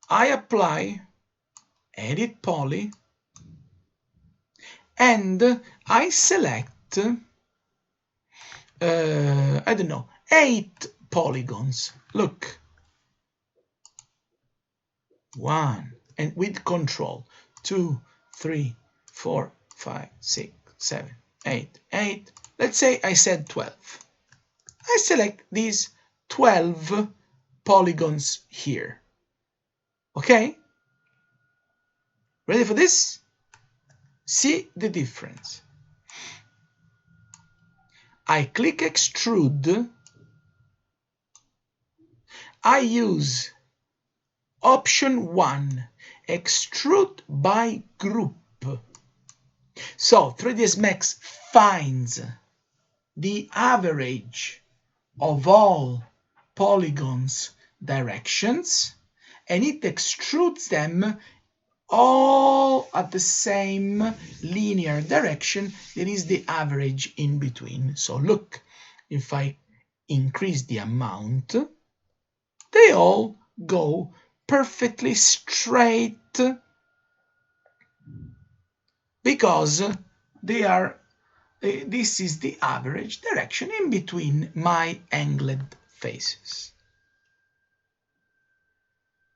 I apply Edit Poly and I select I don't know, 8 polygons. Look, 1, and with control, 2, 3, 4, 5, 6, 7, 8, 8. Let's say I said 12. I select these 12 polygons here. Okay? Ready for this? See the difference. I click Extrude. I use option 1, Extrude by Group. So 3ds Max finds the average of all polygons directions and it extrudes them all at the same linear direction. There is the average in between. So look, if I increase the amount, they all go perfectly straight because they are this is the average direction in between my angled faces.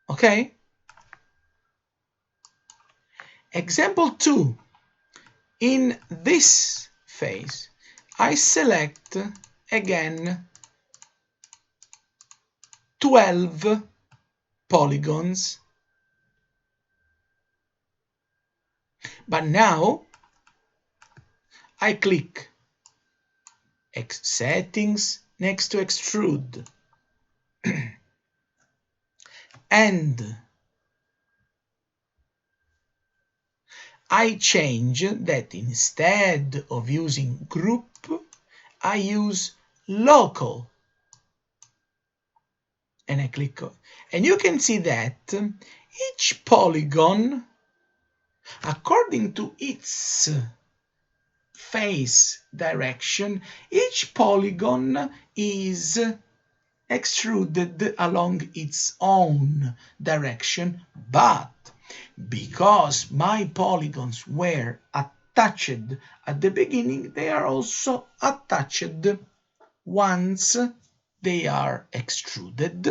Okay? Example 2. In this face, I select again 12 polygons. But now I click Settings next to Extrude and I change that instead of using group, I use local. And I click on, and you can see that each polygon, according to its face direction, each polygon is extruded along its own direction, but because my polygons were attached at the beginning, they are also attached once they are extruded.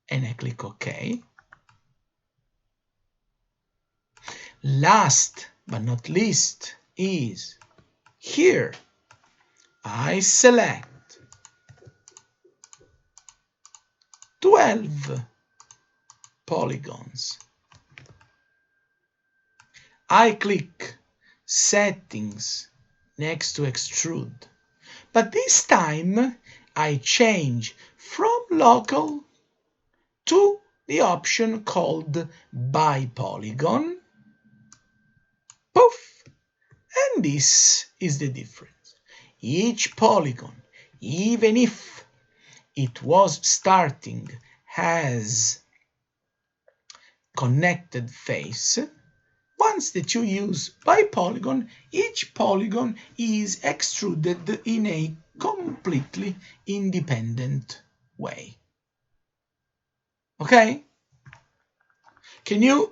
And I click OK. Last but not least is here. I select 12 polygons. I click Settings next to Extrude. But this time I change from local to the option called by polygon. Poof! And this is the difference. Each polygon, even if it was starting as connected face, once that you use by polygon, each polygon is extruded in a completely independent way. Okay? Can you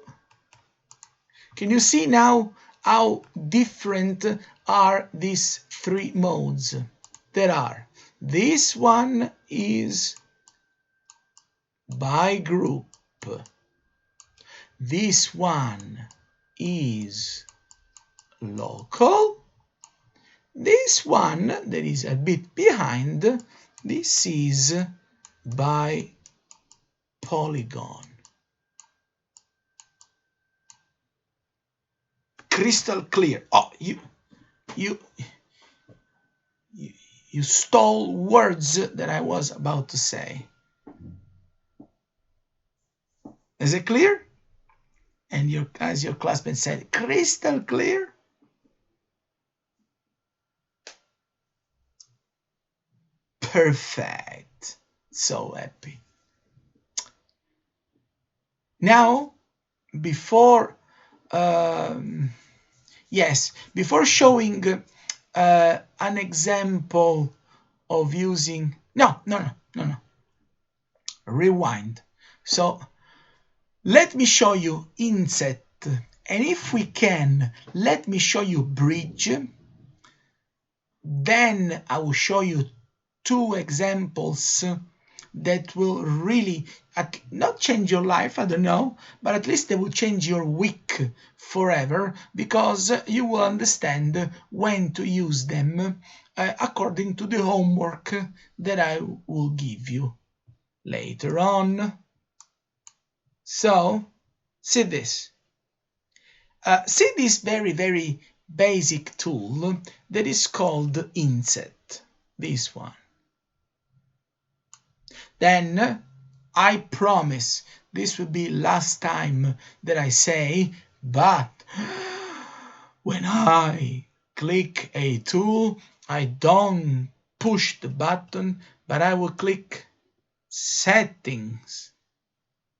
see now how different are these three modes? There are. This one is by group. This one is local. This one that is a bit behind, this is by polygon. Crystal clear. Oh, you stole words that I was about to say. Is it clear? And as your classmate said, crystal clear. Perfect. So happy. Now, before before showing an example of using no, rewind. So let me show you Inset, and if we can, let me show you Bridge. Then I will show you two examples that will really not change your life, I don't know, but at least they will change your week forever, because you will understand when to use them according to the homework that I will give you later on. So, see this. See this very, very basic tool that is called Inset, this one. Then I promise this will be last time that I say, but when I click a tool, I don't push the button, but I will click settings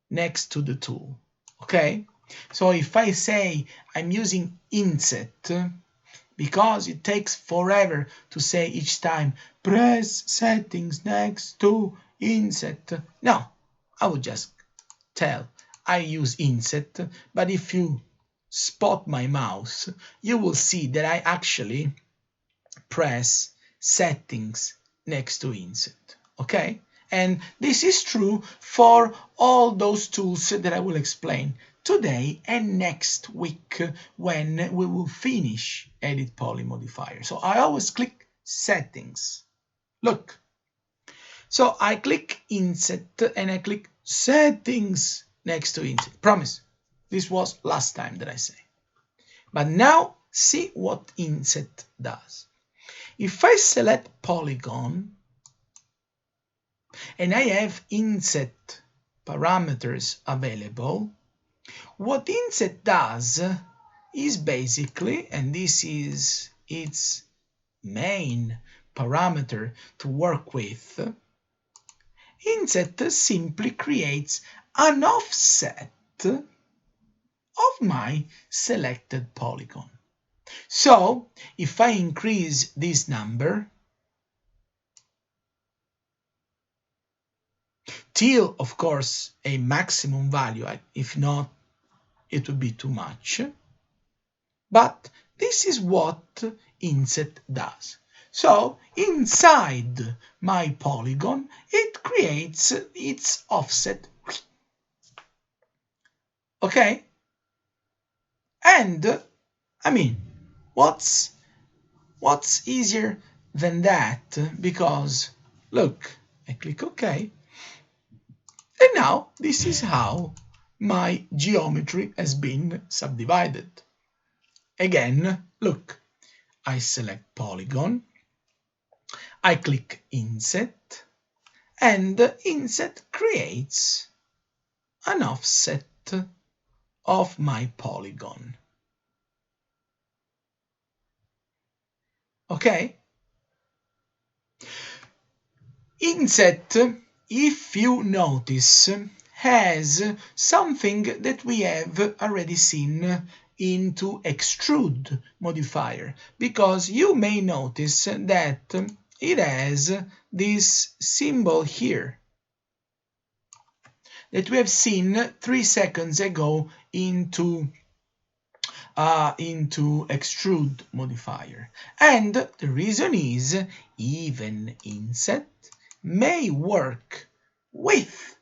next to the tool. Okay? So if I say I'm using Inset, because it takes forever to say each time, press settings next to Inset. No, I will just tell I use Inset, but if you spot my mouse, you will see that I actually press settings next to Inset. Okay? And this is true for all those tools that I will explain today and next week when we will finish Edit Poly Modifier. So I always click settings. Look. So I click Inset and I click settings next to Inset. Promise. This was last time that I say. But now see what Inset does. If I select Polygon and I have Inset parameters available, what Inset does is basically, and this is its main parameter to work with, Inset simply creates an offset of my selected polygon. So if I increase this number till, of course, a maximum value, if not, it would be too much. But this is what Inset does. So inside my polygon, it creates its offset. Okay? And, I mean, what's easier than that? Because, look, I click OK. And now this is how my geometry has been subdivided. Again, look, I select polygon, I click Inset, and Inset creates an offset of my polygon. Okay? Inset, if you notice, has something that we have already seen into Extrude modifier, because you may notice that it has this symbol here that we have seen 3 seconds ago into Extrude modifier. And the reason is even Inset may work with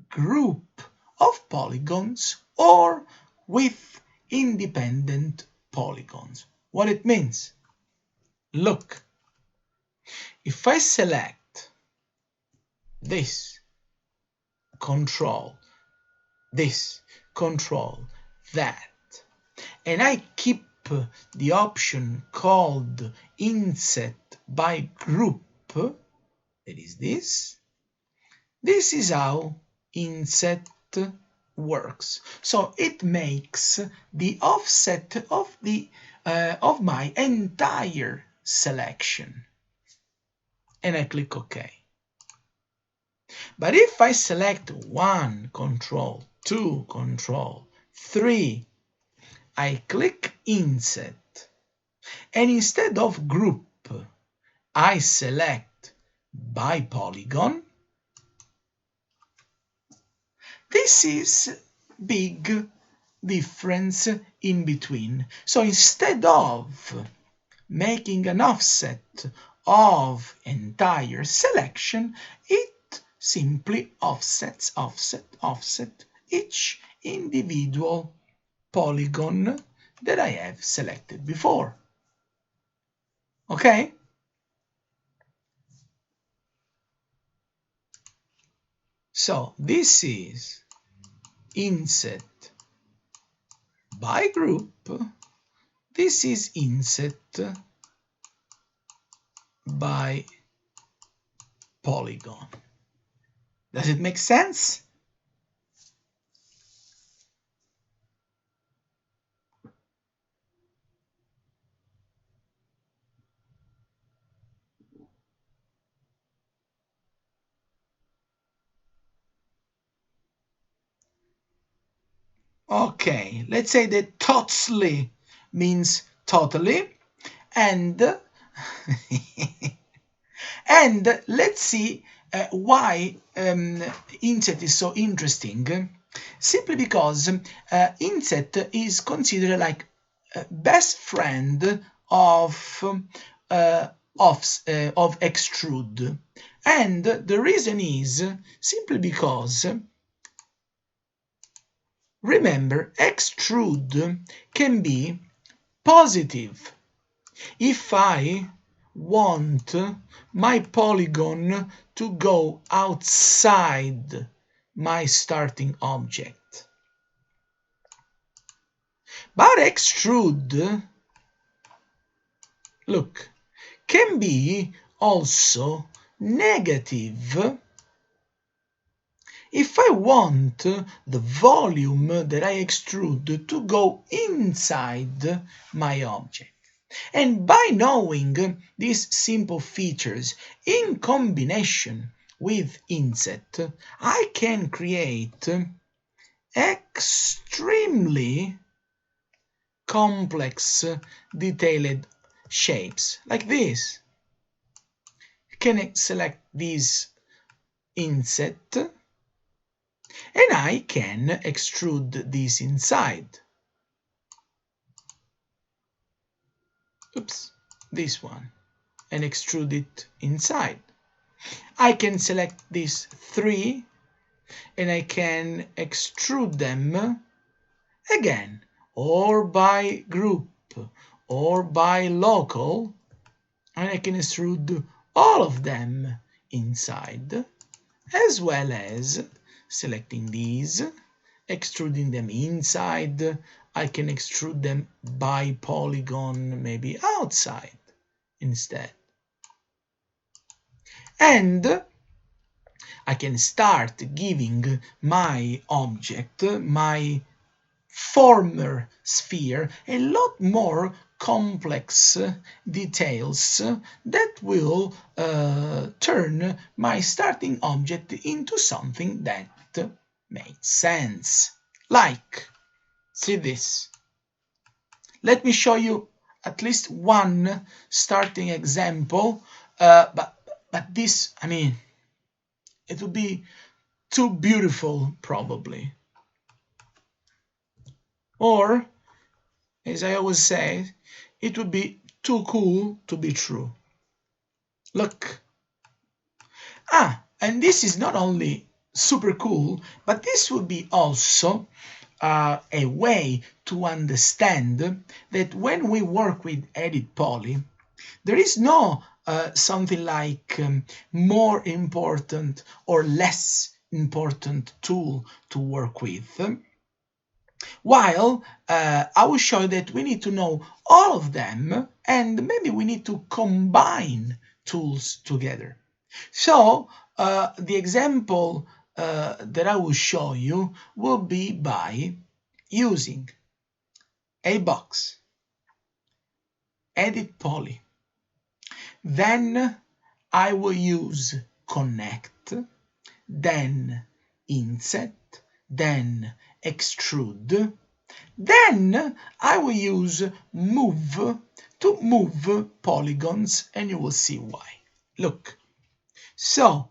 group of polygons or with independent polygons. What it means? Look, if I select this, control this, control that, and I keep the option called Inset by Group, that is this. This is how Inset works. So it makes the offset of my entire selection. And I click OK. But if I select 1, Control, 2, Control, 3, I click Inset, and instead of Group, I select by Polygon, this is big difference in between. So instead of making an offset of entire selection, it simply offsets, offset each individual polygon that I have selected before. Okay? So this is Inset by Group. This is Inset by Polygon. Does it make sense? Okay, let's say that totally means totally, and and let's see why Inset is so interesting. Simply because Inset is considered like best friend of Extrude, and the reason is simply because, remember, Extrude can be positive. If I want my polygon to go outside my starting object. But Extrude, look, can be also negative if I want the volume that I extrude to go inside my object. And by knowing these simple features in combination with Inset, I can create extremely complex detailed shapes like this. You can select this Inset, and I can extrude this inside. Oops, this one, and extrude it inside. I can select these 3, and I can extrude them again, or by group, or by local, and I can extrude all of them inside, as well as selecting these, extruding them inside. I can extrude them by polygon, maybe outside instead. And I can start giving my object, my former sphere, a lot more complex details that will turn my starting object into something that makes sense. Like, see this. Let me show you at least one starting example, but this, I mean, it would be too beautiful probably. Or, as I always say, it would be too cool to be true. Look. And this is not only super cool, but this would be also a way to understand that when we work with Edit Poly, there is no something like more important or less important tool to work with. While I will show you that we need to know all of them, and maybe we need to combine tools together. So the example that I will show you will be by using a box, Edit Poly. Then I will use Connect, then Inset, then Extrude. Then I will use Move to move polygons, and you will see why. Look. So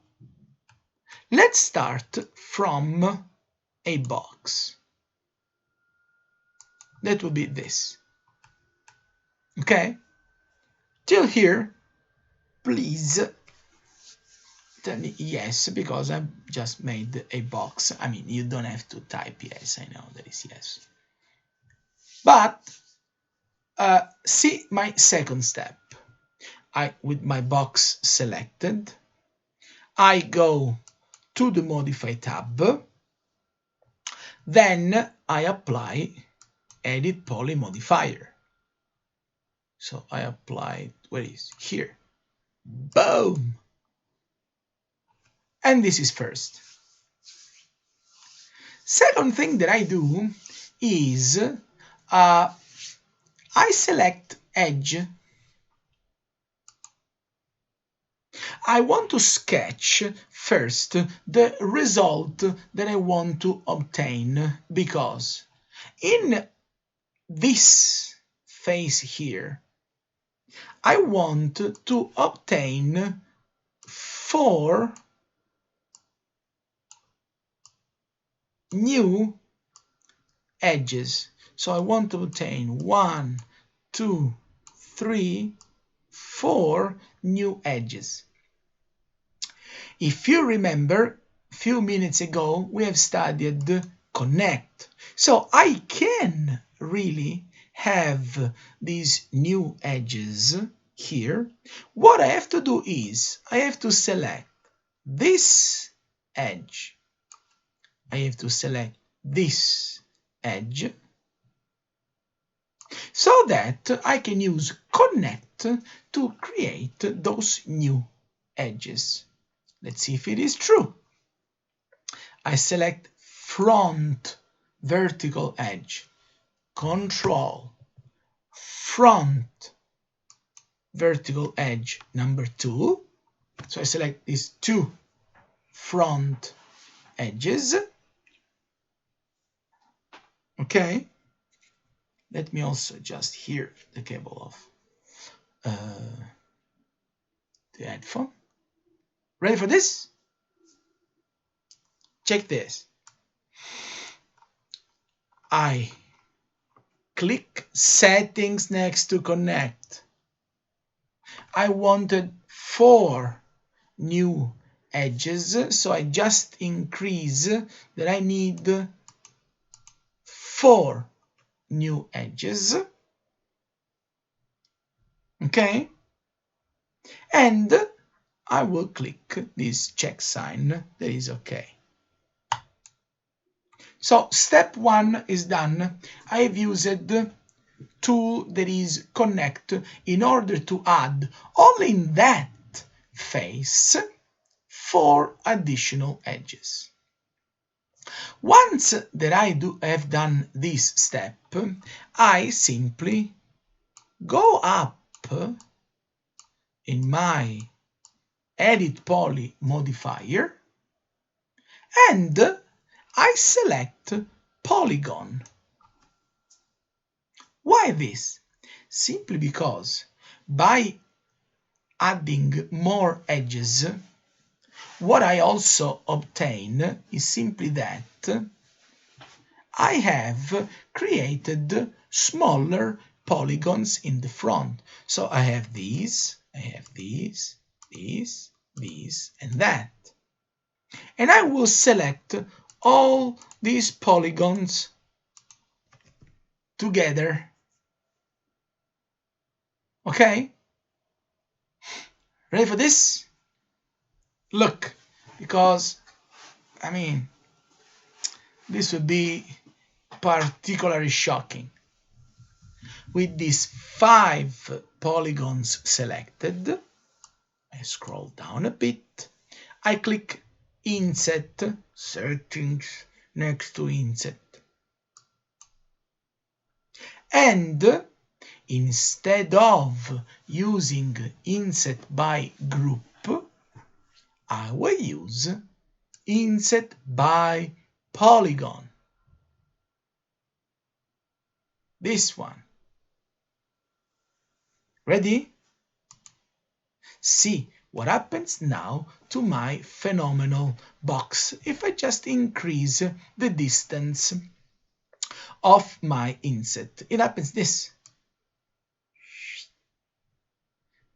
let's start from a box. That would be this. Okay? Till here, please tell me yes, because I've just made a box. I mean, you don't have to type yes, I know that is yes. But see my second step. With my box selected, I go to the Modify tab, then I apply Edit Poly Modifier. So I apply, where is here? Boom! And this is first. Second thing that I do is I select Edge. I want to sketch first the result that I want to obtain, because in this face here, I want to obtain 4 new edges. So I want to obtain 1, 2, 3, 4 new edges. If you remember, a few minutes ago, we have studied Connect. So I can really have these new edges here. What I have to do is, I have to select this edge. I have to select this edge, so that I can use Connect to create those new edges. Let's see if it is true. I select front vertical edge, Control, front vertical edge number 2. So I select these 2 front edges. Okay. Let me also adjust here the cable of the headphone. Ready for this? Check this. I click Settings next to Connect. I wanted 4 new edges, so I just increase that I need 4 new edges. Okay? And I will click this check sign that is okay. So step 1 is done. I have used tool that is Connect in order to add only in that face 4 additional edges. Once that I have done this step, I simply go up in my Edit Poly modifier and I select Polygon. Why this? Simply because by adding more edges, what I also obtain is simply that I have created smaller polygons in the front. So I have these, these, and that. And I will select all these polygons together. Okay? Ready for this? Look, because, I mean, this would be particularly shocking. With these 5 polygons selected, I scroll down a bit, I click Inset, Settings, next to Inset. And instead of using Inset by group, I will use Inset by polygon. This one. Ready? See what happens now to my phenomenal box if I just increase the distance of my inset. It happens this.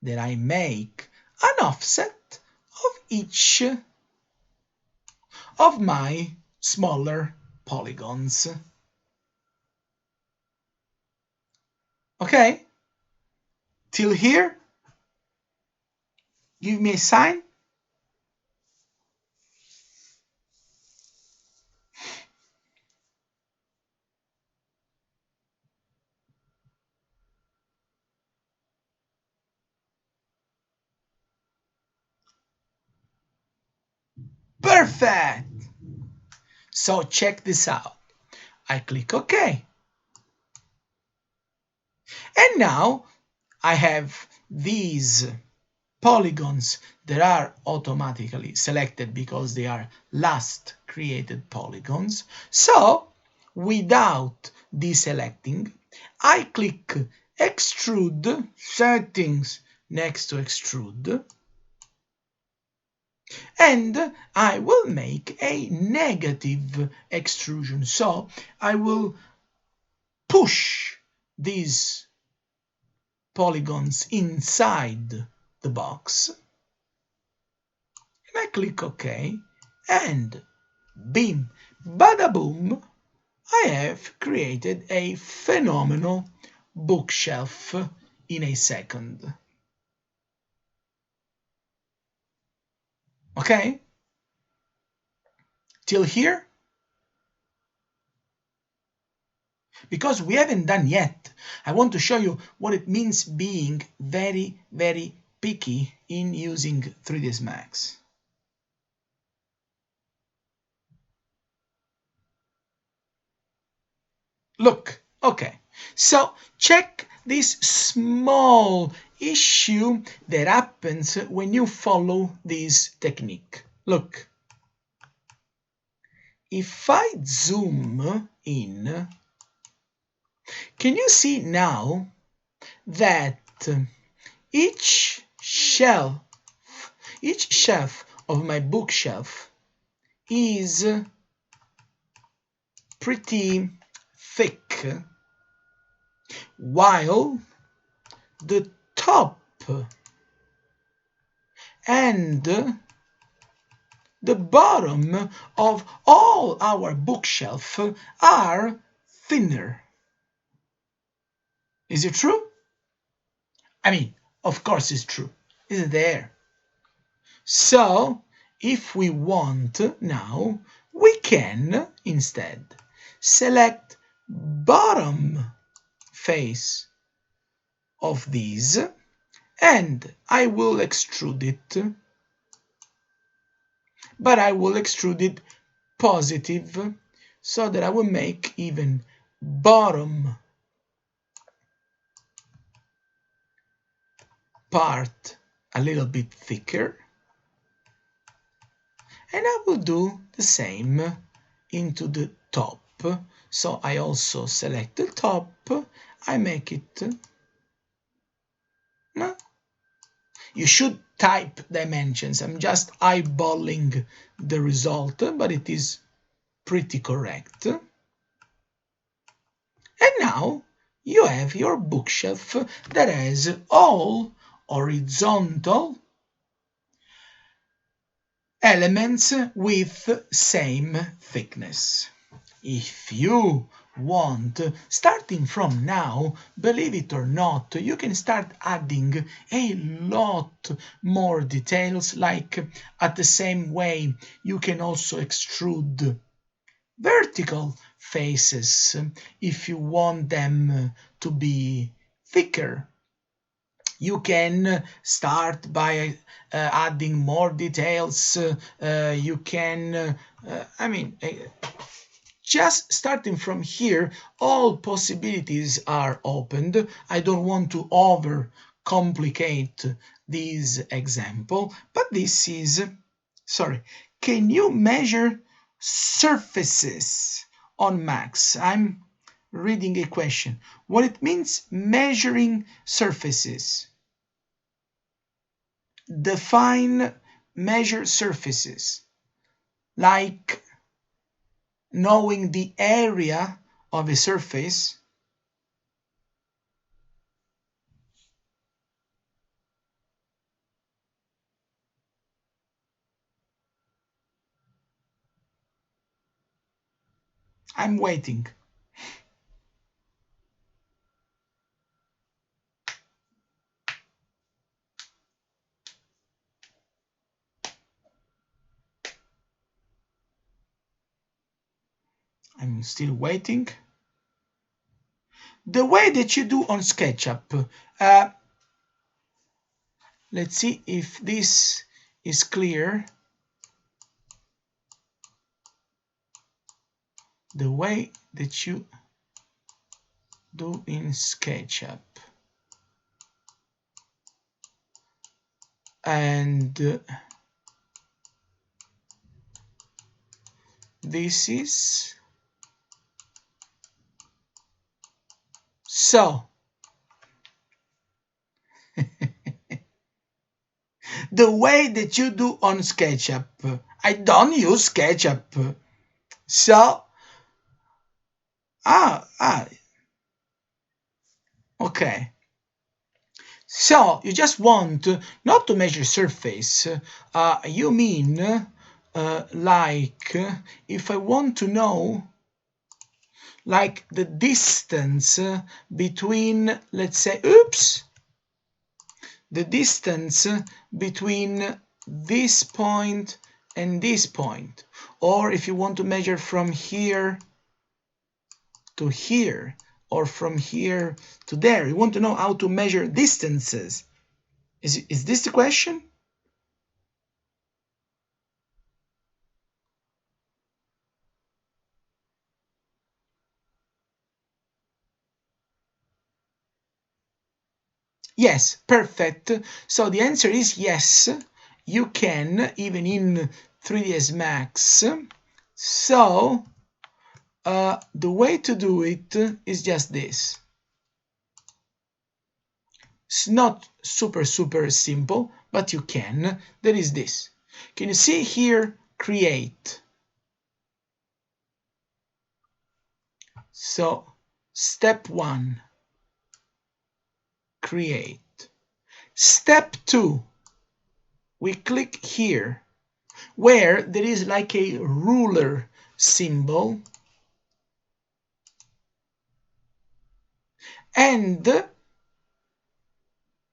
That I make an offset of each of my smaller polygons. Okay? Till here? Give me a sign. Perfect! So check this out. I click OK. And now I have these polygons that are automatically selected because they are last created polygons. So without deselecting, I click Extrude, Settings, next to Extrude, and I will make a negative extrusion. So I will push these polygons inside the box, and I click OK, and bim, bada boom, I have created a phenomenal bookshelf in a second. Okay? Till here? Because we haven't done yet, I want to show you what it means being very, very picky in using 3ds Max. Look, okay, so check this small issue that happens when you follow this technique. Look, if I zoom in, can you see now that each shelf of my bookshelf is pretty thick, while the top and the bottom of all our bookshelf are thinner. Is it true? I mean, of course it's true. It's there. So, if we want now, we can instead select bottom face of these, and I will extrude it, but I will extrude it positive so that I will make even bottom part a little bit thicker, and I will do the same into the top. So I also select the top, I make it. You should type dimensions. I'm just eyeballing the result, but it is pretty correct. And now you have your bookshelf that has all horizontal elements with same thickness. If you want, starting from now, believe it or not, you can start adding a lot more details, like at the same way you can also extrude vertical faces if you want them to be thicker. You can start by adding more details. You can, just starting from here, all possibilities are opened. I don't want to over complicate this example, but this is, can you measure surfaces on Max? I'm reading a question. What it means measuring surfaces. Define measure surfaces, like knowing the area of a surface. I'm waiting. I'm still waiting. The way that you do on SketchUp, let's see if this is clear. The way that you do in SketchUp. And this is so. The way that you do on SketchUp. I don't use SketchUp. So, okay. So you just want not to measure surface. You mean like if I want to know like the distance between, let's say, the distance between this point and this point, or if you want to measure from here to here, or from here to there, you want to know how to measure distances. Is this the question? Yes, perfect. So the answer is yes, you can, even in 3ds Max. So the way to do it is just this. It's not super simple, but you can. There is this. Can you see here, create? So step 1, create. Step 2, we click here where there is like a ruler symbol, and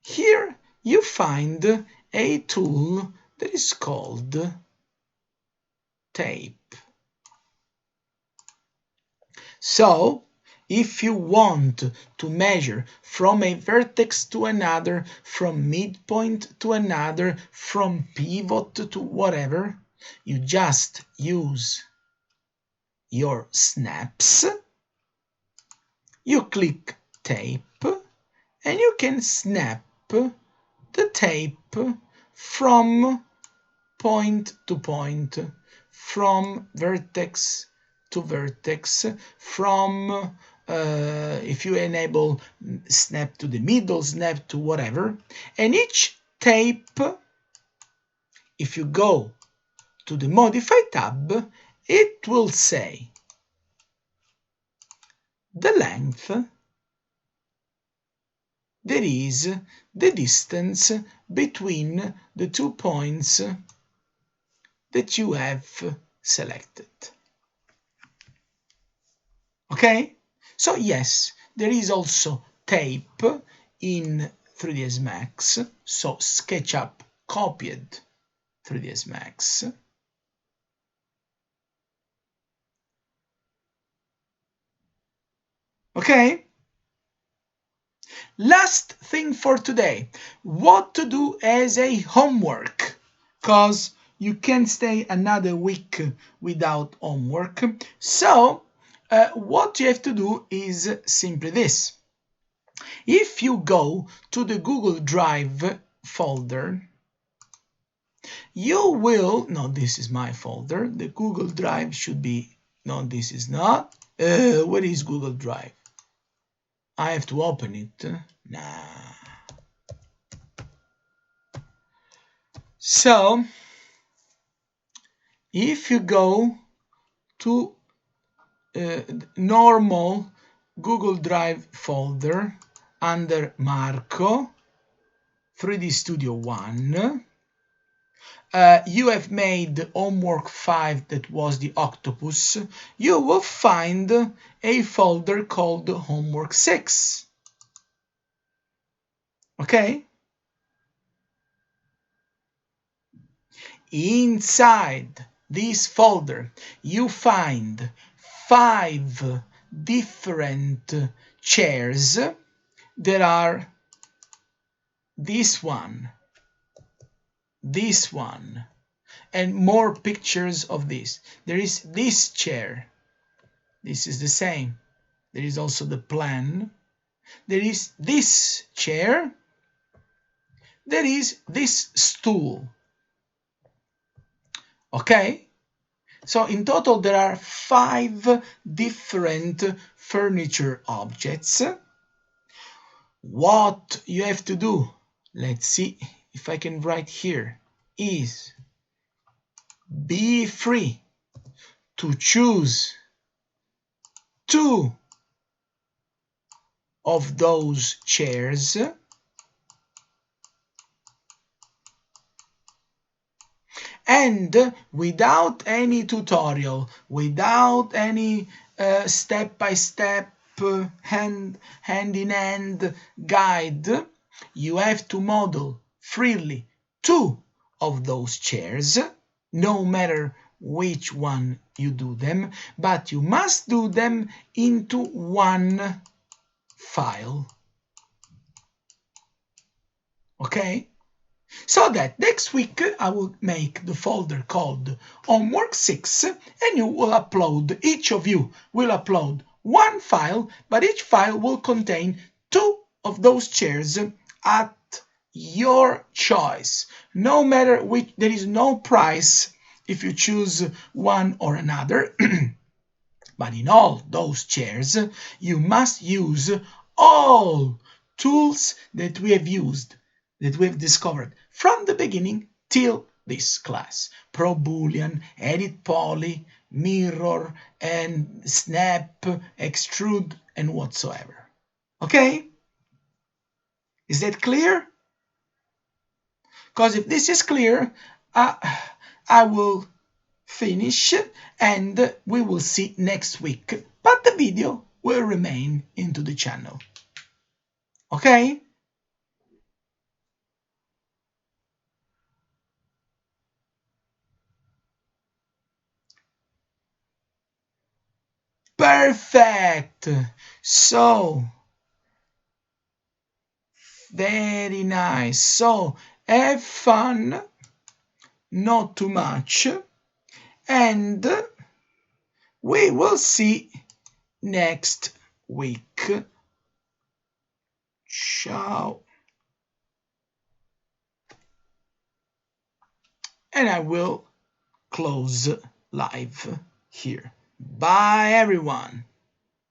here you find a tool that is called tape. So if you want to measure from a vertex to another, from midpoint to another, from pivot to whatever, you just use your snaps, you click tape, and you can snap the tape from point to point, from vertex to vertex, from if you enable snap to the middle, snap to whatever, and each tape, if you go to the Modify tab, it will say the length, there is the distance between the 2 points that you have selected. Okay? So yes, there is also tape in 3ds Max, so SketchUp copied 3ds Max. Okay? Last thing for today, what to do as a homework, because you can't stay another week without homework. So what you have to do is simply this. If you go to the Google Drive folder, you will, no, this is my folder, the Google Drive should be, no, this is not, where is Google Drive? I have to open it. Nah. So, if you go to normal Google Drive folder under Marco, 3D Studio 1, you have made homework 5, that was the octopus, you will find a folder called homework 6. Okay? Inside this folder, you find 5 different chairs. There are this one, and more pictures of this. There is this chair. This is the same. There is also the plan. There is this chair. There is this stool. Okay? So in total there are 5 different furniture objects. What you have to do, let's see if I can write here, is be free to choose 2 of those chairs and without any tutorial, without any step-by-step hand-in-hand guide, you have to model freely 2 of those chairs, no matter which one you do them, but you must do them into one file. Okay? So that next week I will make the folder called homework 6 and you will upload, each of you will upload one file, but each file will contain 2 of those chairs at your choice. No matter which, there is no price if you choose one or another, but in all those chairs you must use all tools that we have used, that we have discovered from the beginning till this class. Pro Boolean, Edit Poly, Mirror, and Snap, Extrude, and whatsoever. Okay? Is that clear? Because if this is clear, I will finish and we will see next week. But the video will remain into the channel. Okay? Perfect. So, very nice. So, have fun, not too much, and we will see next week. Ciao. and I will close live here. Bye everyone.